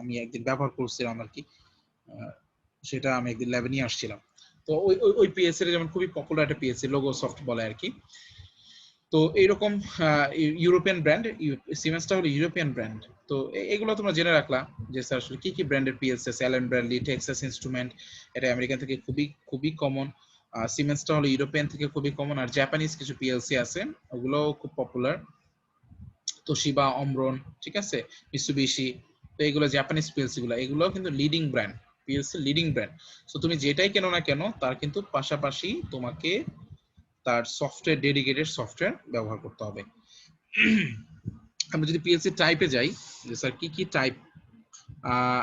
আমি একদিন ব্যবহার করছিলাম আর কি, সেটা আমি একদিন ল্যাবে নিয়ে আসছিলাম। তো ওই পিএলসি যেমন খুবই পপুলার একটা পিএলসি, লোগো সফট বলে আর কি। তো এইরকম ইউরোপিয়ান ব্র্যান্ড, সিমেন্সটা হলো ইউরোপিয়ান ব্র্যান্ড। তো এগুলো তোমরা জেনে রাখলা যে স্যার আসলে কি কি ব্র্যান্ডের পিএলসি আছে। অ্যালেন ব্র্যাডলি, টেক্সাস ইনস্ট্রুমেন্ট, এটা আমেরিকান থেকে খুবই খুবই কমন। সিমেন্সটা হলো ইউরোপিয়ান থেকে খুবই কমন। আর জাপানিজ কিছু পিএলসি আছে, ওগুলো খুব পপুলার, তোশিবা, অমরন, ঠিক আছে, মিৎসুবিশি। তো এগুলো জাপানিজ পিএলসি গুলো, এগুলো কিন্তু leading brand, PLC leading brand. So তুমি যেটাই কেনো না কেন তার কিন্তু পাশাপাশি তোমাকে তার সফটওয়্যার, ডেডিকেটেড সফটওয়্যার ব্যবহার করতে হবে। আমরা যদি পিএলসি টাইপে যাই যে স্যার কি কি টাইপ,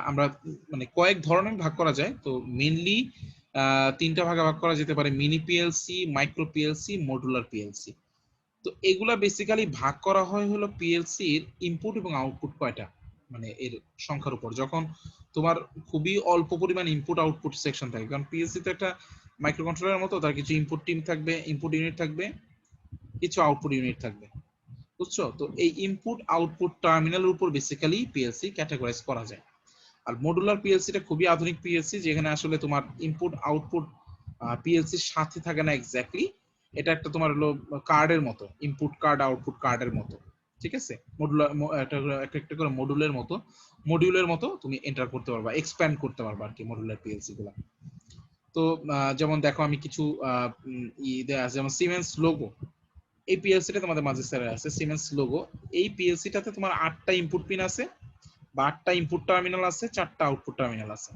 আমরা মানে কয়েক ধরনের ভাগ করা যায়। তো মেইনলি তিনটা ভাগে ভাগ করা যেতে পারে: mini PLC, micro PLC, modular PLC. তো এগুলা বেসিক্যালি ভাগ করা হয় হলো পিএলসি এর ইনপুট এবং আউটপুট কয়টা, মানে এর সংখ্যার উপর। যখন তোমার খুবই অল্প পরিমাণ ইনপুট আউটপুট সেকশন থাকে, কারণ পিএলসি তো একটা মাইক্রোকন্ট্রোলারের মতো, তার কিছু ইনপুট টিম থাকবে, ইনপুট ইউনিট থাকবে, কিছু আউটপুট ইউনিট থাকবে, বুঝছো? তো এই ইনপুট আউটপুট টার্মিনালের উপর বেসিক্যালি পিএলসি ক্যাটাগরাইজ করা যায়। আর মডুলার পিএলসিটা খুবই আধুনিক পিএলসি, যেখানে আসলে তোমার ইনপুট আউটপুট পিএলসির সাথে থাকে না এক্স্যাক্টলি, এটা একটা তোমার হলো কার্ডের মতো, ইনপুট কার্ড আউটপুট কার্ডের মতো, ঠিক আছে? মডুলার একটা করে মডিউলের মতো তুমি এন্টার করতে পারবা, এক্সপ্যান্ড করতে পারবা আর কি মডুলার পিএলসি গুলা। তো যেমন দেখো আমি কিছু যেমন সিমেন্স লোগো, এই পিএলসিটা তোমাদের মাঝে স্যার আছে, সিমেন্স লোগো। এই পিএলসিটাতে তোমার 8টা ইনপুট পিন আছে, বা 8টা ইনপুট টার্মিনাল আছে, 4টা আউটপুট টার্মিনাল আছে।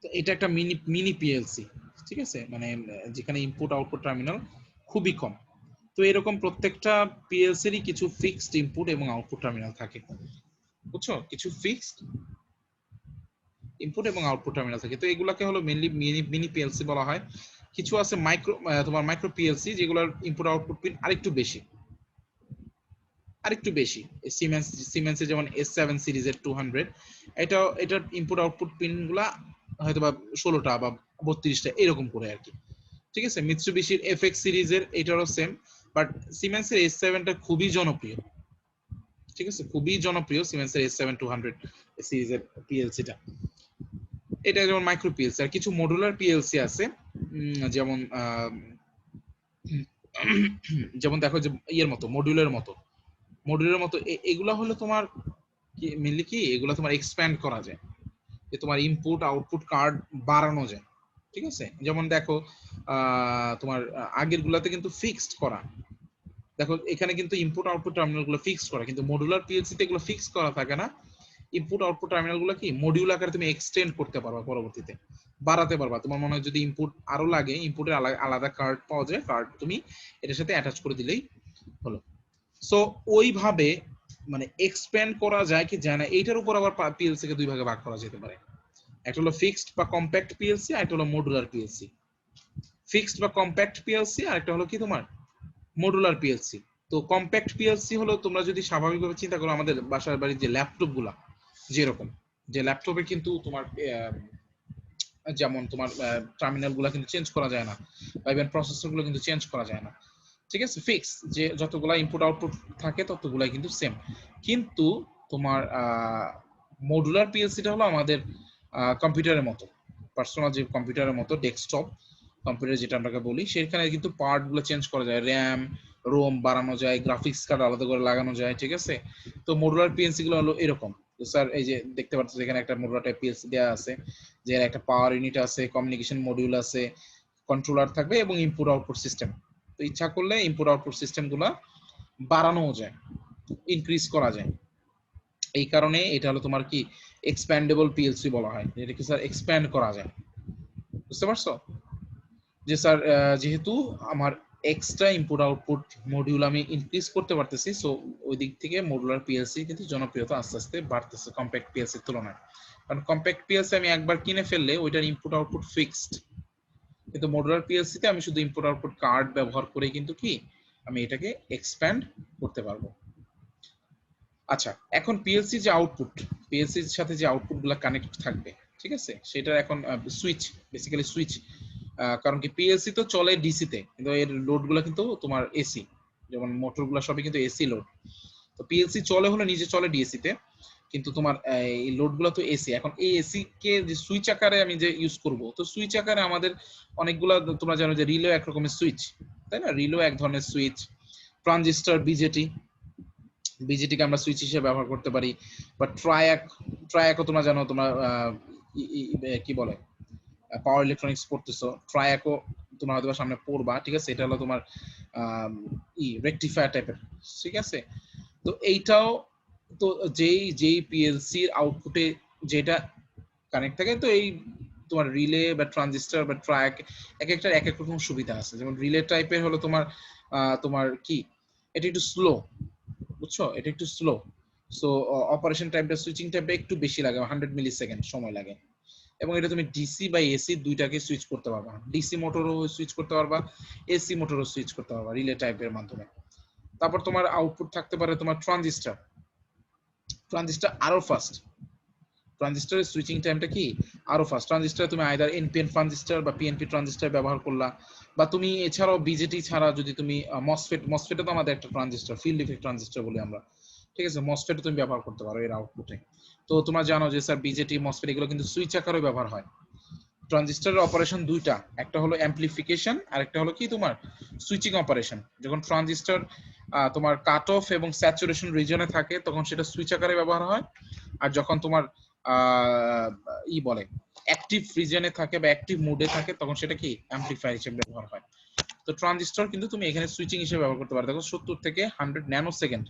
তো এটা একটা মিনি পিএলসি, ঠিক আছে, মানে যেখানে ইনপুট আউটপুট টার্মিনাল খুবই কম। তো এরকম প্রত্যেকটা পিএলসিরই কিছু ফিক্সড ইনপুট এবং আউটপুট টার্মিনাল থাকে, বুঝছো? কিছু ফিক্সড ইনপুট এবং আউটপুট টার্মিনাল থাকে। তো এগুলাকে হলো মেইনলি মিনি পিএলসি বলা হয়। কিছু আছে তোমার মাইক্রো পিএলসি, যেগুলোর ইনপুট আউটপুট পিন আরেকটু বেশি। সিমেন্সের যেমন S7 সিরিজের 200, এটার ইনপুট আউটপুট পিন গুলা হয়তো বা 16টা বা 32টা এরকম করে আর কি, ঠিক আছে? মিৎসুবিশির FX সিরিজের এটারও সেম, বাট সিমেন্সের S7টা খুবই জনপ্রিয়, ঠিক আছে, খুবই জনপ্রিয় সিমেন্সের S7 200 সিরিজের পিএলসিটা। এটা যেমন মাইক্রো পিএলসি। আর কিছু মডুলার পিএলসি আছে, যেমন দেখো যে ইয়ের মতো, মডিউলের মতো এগুলা হলো তোমার মেইনলি কি, এগুলা তোমার এক্সপ্যান্ড করা যায়, যে তোমার ইনপুট আউটপুট কার্ড বাড়ানো যায়, ঠিক আছে? যেমন দেখো তোমার আগের গুলাতে কিন্তু ফিক্সড করা, দেখো এখানে কিন্তু ইনপুট আউটপুট টার্মিনাল গুলো ফিক্স করা, কিন্তু মডুলার পিএলসি তে এগুলো ফিক্স করা থাকে না। ইনপুট আউটপুট টার্মিনাল গুলো কি মডিউল আকারে তুমি এক্সটেন্ড করতে পারবা, পরবর্তীতে বাড়াতে পারবা। তোমার মনে হয় যদি ইনপুট আরো লাগে, ইনপুটের আলাদা কার্ড পাওয়া যায়, কার্ড তুমি এটার সাথে অ্যাটাচ করে দিলেই হলো। সো ওইভাবে মানে এক্সপ্যান্ড করা যায় কি যায় না, এইটার উপর আবার পিএলসি কে দুই ভাগে ভাগ করা যেতে পারে। একটা হলো ফিক্সড বা কম্প্যাক্ট পিএলসি, আর একটা হলো মডুলার পিএলসি। ফিক্সড বা কম্প্যাক্ট পিএলসি আর একটা হলো কি তোমার মডুলার পিএলসি। তো কম্প্যাক্ট পিএলসি হলো তোমরা যদি স্বাভাবিকভাবে চিন্তা করো, আমাদের বাসার বাড়ির যে ল্যাপটপ গুলা যেরকম, যে ল্যাপটপে কিন্তু তোমার যেমন তোমার টার্মিনাল গুলা কিন্তু চেঞ্জ করা যায় না, বা ইভেন প্রসেসর গুলো কিন্তু চেঞ্জ করা যায় না, ঠিক আছে? ফিক্স যে যতগুলা ইনপুট আউটপুট থাকে ততগুলাই কিন্তু সেম। কিন্তু তোমার মডুলার পিএলসিটা হলো আমাদের কম্পিউটারের মতো, পার্সোনাল যে কম্পিউটারের মতো ডেস্কটপ কম্পিউটার যেটা আমরা বলি, সেখানে কিন্তু পার্ট গুলো চেঞ্জ করা যায়, র্যাম রোম বাড়ানো যায়, গ্রাফিক্স কার্ড আলাদা করে লাগানো যায়, ঠিক আছে? তো মডুলার পিএলসি গুলো হলো এরকম। তো স্যার এই যে দেখতে পাচ্ছেন এখানে একটা মডুলার টাইপ পিএলসি দেওয়া আছে, যে একটা পাওয়ার ইউনিট আছে, কমিউনিকেশন মডিউল আছে, কন্ট্রোলার থাকবে এবং ইনপুট আউটপুট সিস্টেম। তো ইচ্ছা করলে ইনপুট আউটপুট সিস্টেম গুলা বাড়ানো যায়, ইনক্রিজ করা যায়। এই কারণে এটা হলো তোমার কি এক্সপ্যান্ডেবল পিএলসি বলা হয়, এটা কি স্যার এক্সপ্যান্ড করা যায়, বুঝতে পারছো? যে স্যার যেহেতু আমার এক্সট্রা ইনপুট আউটপুট মডিউল আমি ইনক্রিজ করতে পারতেছি, সো ওই দিক থেকে মডুলার পিএলসি কিন্তু জনপ্রিয়তা আস্তে আস্তে বাড়তেছে কম্প্যাক্ট পিএলসির তুলনায়। কারণ কম্প্যাক্ট পিএলসি আমি একবার কিনে ফেললে ওইটার ইনপুট আউটপুট ফিক্সড, কিন্তু মডুলার পিএলসি তে আমি শুধু ইনপুট আউটপুট কার্ড ব্যবহার করে কিন্তু কি আমি এটাকে এক্সপ্যান্ড করতে পারবো। আচ্ছা, এখন পিএলসি যে আউটপুট, পিএলসির সাথে যে আউটপুট গুলা কানেক্ট থাকবে, ঠিক আছে, সেটার এখন সুইচ, বেসিক্যালি সুইচ। কারণ কি পিএলসি তো চলে ডিসি তে, কিন্তু এর লোড গুলা কিন্তু তোমার এসি, যেমন মোটর গুলা সবই কিন্তু এসি লোড। তো পিএলসি চলে হলে নিজে চলে ডিএসি তে, কিন্তু তোমার এই লোড গুলা তো এসি। এখন এই এসি কে যে সুইচ আকারে আমি যে ইউজ করব, তো সুইচ আকারে আমাদের অনেকগুলা, তোমরা জানো যে রিলে এক রকমের সুইচ, তাই না? রিলে এক ধরনের সুইচ, ট্রানজিস্টর বিজেটি, বিজেটিকে আমরা সুইচ হিসেবে ব্যবহার করতে পারি, বা ট্রায়াকও তোমরা জানো, তোমরা কি বলে পাওয়ার ইলেকট্রনিক্স পড়তেছো, ট্রায়াকও তোমরা হয়তো সামনে পড়বা, ঠিক আছে? এটা হলো তোমার রেকটিফায়ার টাইপের, ঠিক আছে? তো এইটাও তো যেই পিএলসির আউটপুটে যেটা কানেক্ট থাকে, তো এই তোমার রিলে বা ট্রানজিস্টর বা ট্রাক এক একটার এক এক রকম সুবিধা আছে। যেমন রিলে টাইপের হলো তোমার তোমার কি এটা একটু স্লো, বুঝছো, এটা একটু স্লো, সো অপারেশন টাইমটা, সুইচিং টাইমটা একটু বেশি লাগে, 100 মিলি সেকেন্ড সময় লাগে। এবং এটা তুমি ডিসি বা এসি দুইটাকে সুইচ করতে পারবা, ডিসি মোটরও সুইচ করতে পারবা, এসি মোটরও সুইচ করতে পারবা রিলে টাইপের মাধ্যমে। তারপর তোমার আউটপুট থাকতে পারে তোমার ট্রানজিস্টর, ট্রানজিস্টর আরো ফাস্ট, ট্রানজিস্টরের সুইচিং টাইমটা কি আরো ফাস্ট। ট্রানজিস্টর তুমি আইদার এনপিএন ট্রানজিস্টর বা পিএনপি ট্রানজিস্টর ব্যবহার করলা, বা তুমি এছাড়াও বিজেটি ছাড়া যদি তুমি মসফেটও তো আমাদের একটা ট্রানজিস্টর, ফিল্ড ইফেক্ট ট্রানজিস্টর বলি আমরা, ঠিক আছে? মসফেটও তুমি ব্যবহার করতে পারো এর আউটপুটে। তো তোমরা জানো যে স্যার বিজেটি মসফেট এগুলো কিন্তু সুইচ আকারে ব্যবহার হয়। ট্রানজিস্টরের অপারেশন দুইটা, একটা হলো অ্যাম্পলিফিকেশন আর একটা হলো কি তোমার সুইচিং অপারেশন। যখন ট্রানজিস্টর তোমার কাট অফ এবং স্যাচুরেশন রিজনে থাকে তখন সেটা সুইচ আকারে ব্যবহার হয়, আর যখন তোমার বলে অ্যাক্টিভ রিজনে থাকে বা অ্যাক্টিভ মোডে থাকে তখন সেটা কি অ্যাম্পলিফায়ার হিসেবে ব্যবহার হয়। তো ট্রানজিস্টর কিন্তু তুমি এখানে সুইচিং হিসেবে ব্যবহার করতে পারো। দেখো 70 থেকে 100 ন্যানো সেকেন্ড,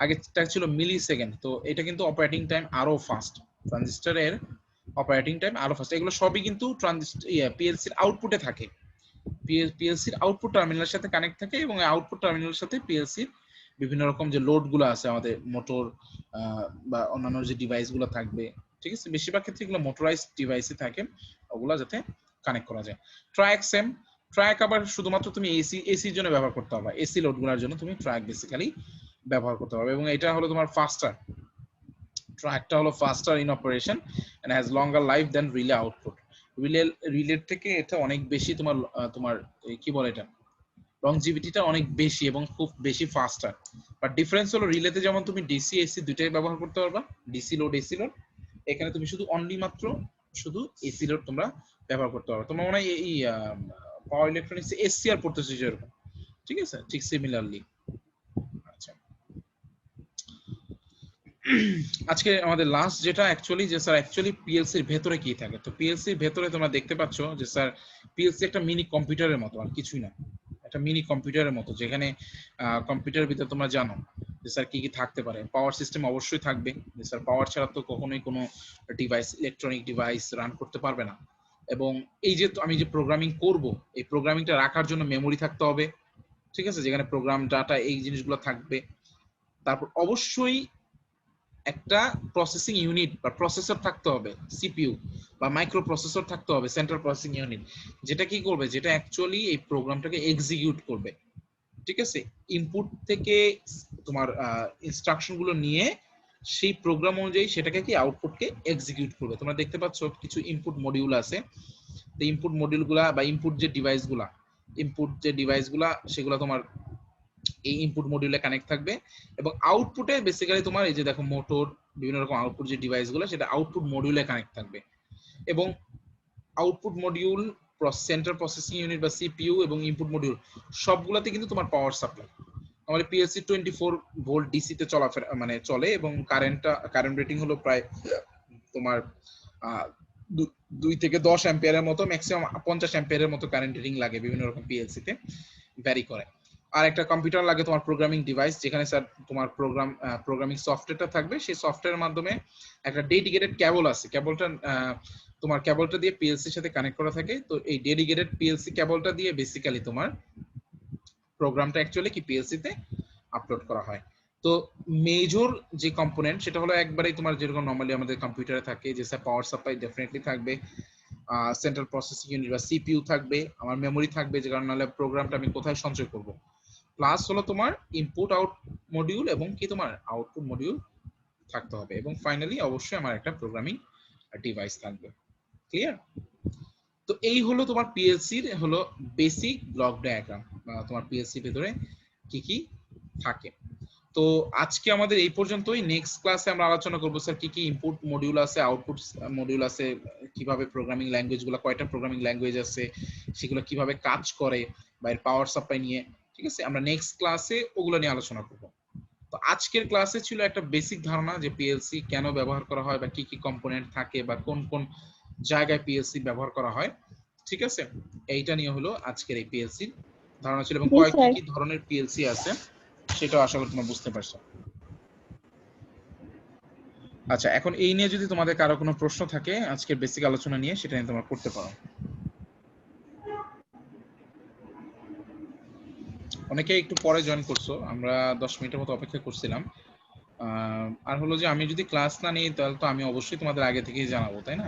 আগেটা ছিল মিলি সেকেন্ড, তো এটা কিন্তু অপারেটিং টাইম আরো ফাস্ট, ট্রানজিস্টরের অপারেটিং টাইম আরো ফাস্ট। এগুলো সবই কিন্তু ট্রানজিস্টর পিএলসির আউটপুটে থাকে, পিএলসির আউটপুট টার্মিনালের সাথে কানেক্ট থাকে, এবং আউটপুট টার্মিনালের সাথে পিএলসির বিভিন্ন রকম যে লোড গুলো আছে আমাদের মোটর বা অন্যান্য যে ডিভাইস গুলো থাকবে, ঠিক আছে, বেশিরভাগ ক্ষেত্রে এগুলো মোটরাইজড ডিভাইসে থাকে, ওগুলা যাতে কানেক্ট করা যায়। ট্র্যাক সেম, ট্র্যাক আবার শুধুমাত্র তুমি এসির জন্য ব্যবহার করতে হবে, এসি লোড গুলোর জন্য তুমি ট্র্যাক বেসিক্যালি ব্যবহার করতে পারবে, এবং এটা হলো তোমার ফাস্টার, ট্র্যাকটা হলো faster in operation and has longer life then relay output. রিলের থেকে এটা অনেক বেশি তোমার তোমার কি বলে এটা লংজিভিটিটা অনেক বেশি এবং খুব বেশি ফাস্টার। বাট ডিফারেন্স হলো রিলেতে যেমন তুমি ডিসি এসি দুইটাই ব্যবহার করতে পারবা, ডিসি লোড এসি লোড, এখানে তুমি শুধু অনলি মাত্র শুধু এসি লোড তোমরা ব্যবহার করতে পারবে। তোমরা মনে হয় এই পাওয়ার ইলেকট্রনিক্স এসসি আর পড়তেছো যেরকম, ঠিক আছে, ঠিক সিমিলারলি। আচ্ছা, আজকে আমাদের লাস্ট যেটা অ্যাকচুয়ালি যে স্যার অ্যাকচুয়ালি পিএলসির ভেতরে কি থাকে। তো পিএলসির ভেতরে তোমরা দেখতে পাচ্ছ যে স্যার পিএলসি একটা মিনি কম্পিউটারের মতো, আর কিছুই না, একটা মিনি কম্পিউটারের মতো, যেখানে কম্পিউটারের ভিতরে তোমরা জানো যে স্যার কি কি থাকতে পারে। পাওয়ার সিস্টেম অবশ্যই থাকবে, যে স্যার পাওয়ার ছাড়া তো কখনোই কোনো ডিভাইস, ইলেকট্রনিক ডিভাইস রান করতে পারবে না। এবং এই যে আমি যে প্রোগ্রামিং করব, এই প্রোগ্রামিংটা রাখার জন্য মেমোরি থাকতে হবে, ঠিক আছে, যেখানে প্রোগ্রাম ডাটা এই জিনিসগুলো থাকবে। তারপর অবশ্যই একটা প্রসেসিং ইউনিট বা প্রসেসর থাকতে হবে, সিপিইউ বা মাইক্রো প্রসেসর থাকতে হবে, সেন্ট্রাল প্রসেসিং ইউনিট, যেটা কি করবে, যেটা অ্যাকচুয়ালি এই প্রোগ্রামটাকে এক্সিকিউট করবে, ঠিক আছে। ইনপুট থেকে তোমার ইনস্ট্রাকশন গুলো নিয়ে সেই প্রোগ্রাম অনুযায়ী সেটাকে কি আউটপুটকে এক্সিকিউট করবে। তোমরা দেখতে পাচ্ছ কিছু ইনপুট মডিউল আছে, তো ইনপুট মডিউলগুলা বা ইনপুট যে ডিভাইসগুলা সেগুলো তোমার এই ইনপুট মডিউলে কানেক্ট থাকবে, এবং আউটপুটে বেসিক্যালি তোমার এই যে দেখো মোটর, বিভিন্ন রকম আউটপুট যে ডিভাইসগুলো সেটা আউটপুট মডিউলে কানেক্ট থাকবে। এবং output module, central processing unit বা সিপিইউ এবং ইনপুট মডিউল সবগুলাতে কিন্তু তোমার পাওয়ার সাপ্লাই। আমাদের পিএলসি 24 ভোল্ট ডিসি তে চলাফেরা মানে চলে, এবং কারেন্ট রেটিং হলো প্রায় তোমার 2 থেকে 10 অ্যাম্পিয়ারের মতো, ম্যাক্সিমাম 50 অ্যাম্পিয়ারের মতো কারেন্ট রেটিং লাগে, বিভিন্ন রকম পিএলসি তে ভ্যারি করে। আর একটা কম্পিউটার লাগে তোমার প্রোগ্রামিং ডিভাইস, যেখানে স্যার তোমার প্রোগ্রামিং সফটওয়্যারটা থাকবে। সেই সফটওয়্যারের মাধ্যমে একটা ডেডিকেটেড কেবল আছে, কেবলটা দিয়ে পিএলসির সাথে কানেক্ট করা থাকে। তো এই ডেডিকেটেড পিএলসি কেবলটা দিয়ে বেসিক্যালি তোমার প্রোগ্রামটা অ্যাকচুয়ালি কি পিএলসি তে আপলোড করা হয়। তো মেজর যে কম্পোনেন্ট সেটা হলো একবারেই তোমার যেরকম নরমালি আমাদের কম্পিউটারে থাকে, যে স্যার পাওয়ার সাপ্লাই ডেফিনেটলি থাকবে, সেন্ট্রাল প্রসেসিং ইউনিট বা সিপিইউ থাকবে, আমার মেমোরি থাকবে, যে কারণে নাহলে প্রোগ্রামটা আমি কোথায় সঞ্চয় করব। প্লাস হলো তোমার ইনপুট আউট মডিউল এবং কি তোমার আউটপুট মডিউল থাকতে হবে, এবং ফাইনালি অবশ্যই আমার একটা প্রোগ্রামিং ডিভাইস থাকবে। ক্লিয়ার? তো এই হলো তোমার পিএলসির হলো বেসিক ব্লক ডায়াগ্রাম, তোমার পিএলসির ভিতরে কি কি থাকে। তো আজকে আমাদের এই পর্যন্তই। নেক্সট ক্লাসে আমরা আলোচনা করব স্যার কি কি ইনপুট মডিউল আছে, আউটপুট মডিউল আছে, কিভাবে প্রোগ্রামিং ল্যাঙ্গুয়েজগুলো, কয়টা প্রোগ্রামিং ল্যাঙ্গুয়েজ আছে, সেগুলো কিভাবে কাজ করে, বা এর পাওয়ার সাপ্লাই নিয়ে, ঠিক আছে, আমরা নেক্সট ক্লাসে ওগুলো নিয়ে আলোচনা করব। তো আজকের ক্লাসে ছিল একটা বেসিক ধারণা যে পিএলসি কেন ব্যবহার করা হয়, বা কি কি কম্পোনেন্ট থাকে, বা কোন কোন জায়গায় পিএলসি ব্যবহার করা হয়, ঠিক আছে। এইটা নিয়ে হলো আজকের এই পিএলসির ধারণা ছিল, এবং কি কি ধরনের পিএলসি আছে সেটাও আশা করি তোমরা বুঝতে পারছো। আচ্ছা, এখন এই নিয়ে যদি তোমাদের কারো কোনো প্রশ্ন থাকে আজকের বেসিক আলোচনা নিয়ে, সেটা নিয়ে তোমরা করতে পারো। অনেকে একটু পরে জয়েন করছো, আমরা 10 মিনিটের মতো অপেক্ষা করছিলাম। আর হলো যে আমি যদি ক্লাস না নিই তাহলে তো আমি অবশ্যই তোমাদের আগে থেকেই জানাবো, তাই না?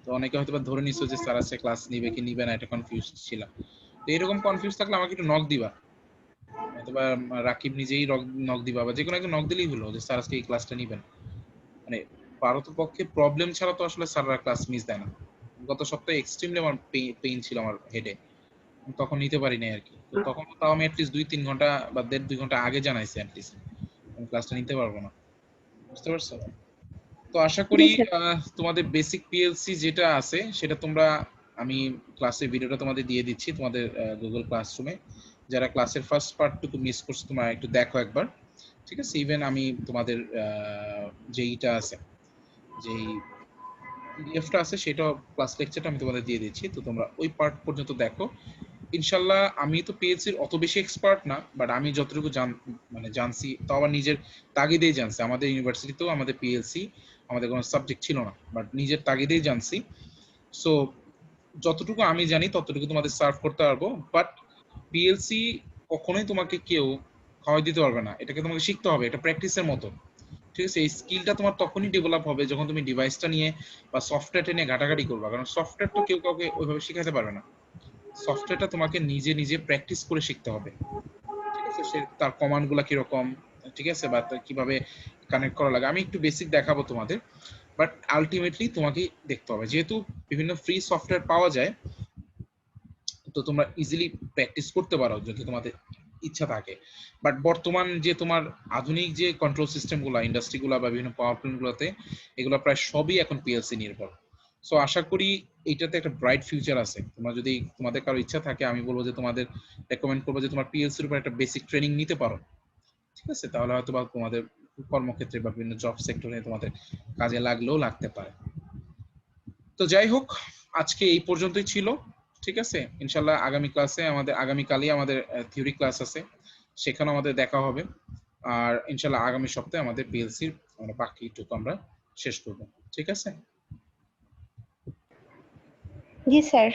তো অনেকে হয়তো বা ধরে নিছো যে স্যার আছে ক্লাস নিবে কি নিবে না, এটা কনফিউজ ছিলাম। তো এরকম কনফিউজ থাকলে আমাকে একটু নক দিবা, অথবা রাকিব নিজেই নক দিবা, বা যে কোনো একটা নক দিলেই হলো যে স্যার আজকে এই ক্লাসটা নিবেন। মানে পারতপক্ষে প্রবলেম ছাড়া তো আসলে স্যাররা ক্লাস মিস দেয় না। গত সপ্তাহে এক্সট্রিমলি আমার পেইন ছিল আমার হেডে, তখন নিতে পারি নাই আর কি। তো তখন তাও আমি অ্যাটলিস্ট 2-3 ঘন্টা বা 1.5-2 ঘন্টা আগে জানাইছি অ্যাটলিস্ট আমি ক্লাসটা নিতে পারবো না, বুঝতে পারছো? তো আশা করি তোমাদের বেসিক পিএলসি যেটা আছে সেটা তোমরা, আমি ক্লাসের ভিডিওটা তোমাদের দিয়ে দিচ্ছি তোমাদের গুগল ক্লাসরুমে। যারা ক্লাসের ফার্স্ট পার্টটুকু মিস করছো তোমরা একটু দেখো একবার, ঠিক আছে। ইভেন আমি তোমাদের যেইটা আছে, যেই পিডিএফটা আছে, সেটাও ক্লাস লেকচারটা আমি তোমাদের দিয়ে দিচ্ছি, তো তোমরা ওই পার্ট পর্যন্ত দেখো। ইনশাল্লাহ আমি তো পিএলসির অত বেশি এক্সপার্ট না, বাট আমি যতটুকু জানছি, তো আবার নিজের তাগিদেই জানছি। আমাদের ইউনিভার্সিটিতেও আমাদের পিএলসি আমাদের কোনো সাবজেক্ট ছিল না, বাট নিজের তাগিদেই জানছি। সো যতটুকু আমি জানি ততটুকু তোমাদের সার্ভ করতে পারবো। বাট পিএলসি কখনোই তোমাকে কেউ খাওয়াই দিতে পারবে না, এটাকে তোমাকে শিখতে হবে, এটা প্র্যাকটিসের মতো, ঠিক আছে। এই স্কিলটা তোমার তখনই ডেভেলপ হবে যখন তুমি ডিভাইসটা নিয়ে বা সফটওয়্যারটা নিয়ে ঘাটাঘাটি করবা, কারণ সফটওয়্যার তো কেউ কাউকে ওইভাবে শেখাতে পারবে না। সফটওয়্যারটা তোমাকে নিজে নিজে প্র্যাকটিস করে শিখতে হবে, ঠিক আছে। সে তার কমান্ড গুলা কিরকম, ঠিক আছে, বা কিভাবে কানেক্ট করা লাগে আমি একটু বেসিক দেখাবো তোমাদের, বাট আলটিমেটলি তোমাকে দেখতে হবে। যেহেতু বিভিন্ন ফ্রি সফটওয়্যার পাওয়া যায়, তো তোমরা ইজিলি প্র্যাকটিস করতে পারো যদি তোমাদের ইচ্ছা থাকে। বাট বর্তমান যে তোমার আধুনিক যে কন্ট্রোল সিস্টেম গুলা, ইন্ডাস্ট্রি গুলা বা বিভিন্ন পাওয়ার প্ল্যান্ট গুলোতে, এগুলো প্রায় সবই এখন পিএলসি নির্ভর। সো আশা করি এইটাতে একটা ব্রাইট ফিউচার আছে। তোমরা যদি তোমাদের কারো ইচ্ছা থাকে, আমি বলবো যে তোমাদের রেকমেন্ড করবো যে তোমার পিএলসির উপর একটা বেসিক ট্রেনিং নিতে পারো, ঠিক আছে। তাহলে হয়তো বা তোমাদের কর্মক্ষেত্রে বা বিভিন্ন জব সেক্টরে তোমাদের কাজে লাগলেও লাগতে পারে। তো যাই হোক, আজকে এই পর্যন্তই ছিল। ঠিক আছে, ইনশাল্লাহ আগামী ক্লাসে আগামীকালই আমাদের থিওরি ক্লাস আছে, সেখানেও আমাদের দেখা হবে। আর ইনশাল্লাহ আগামী সপ্তাহে আমাদের পিএলসির বাকিটুকু আমরা শেষ করব। ঠিক আছে? জি স্যার।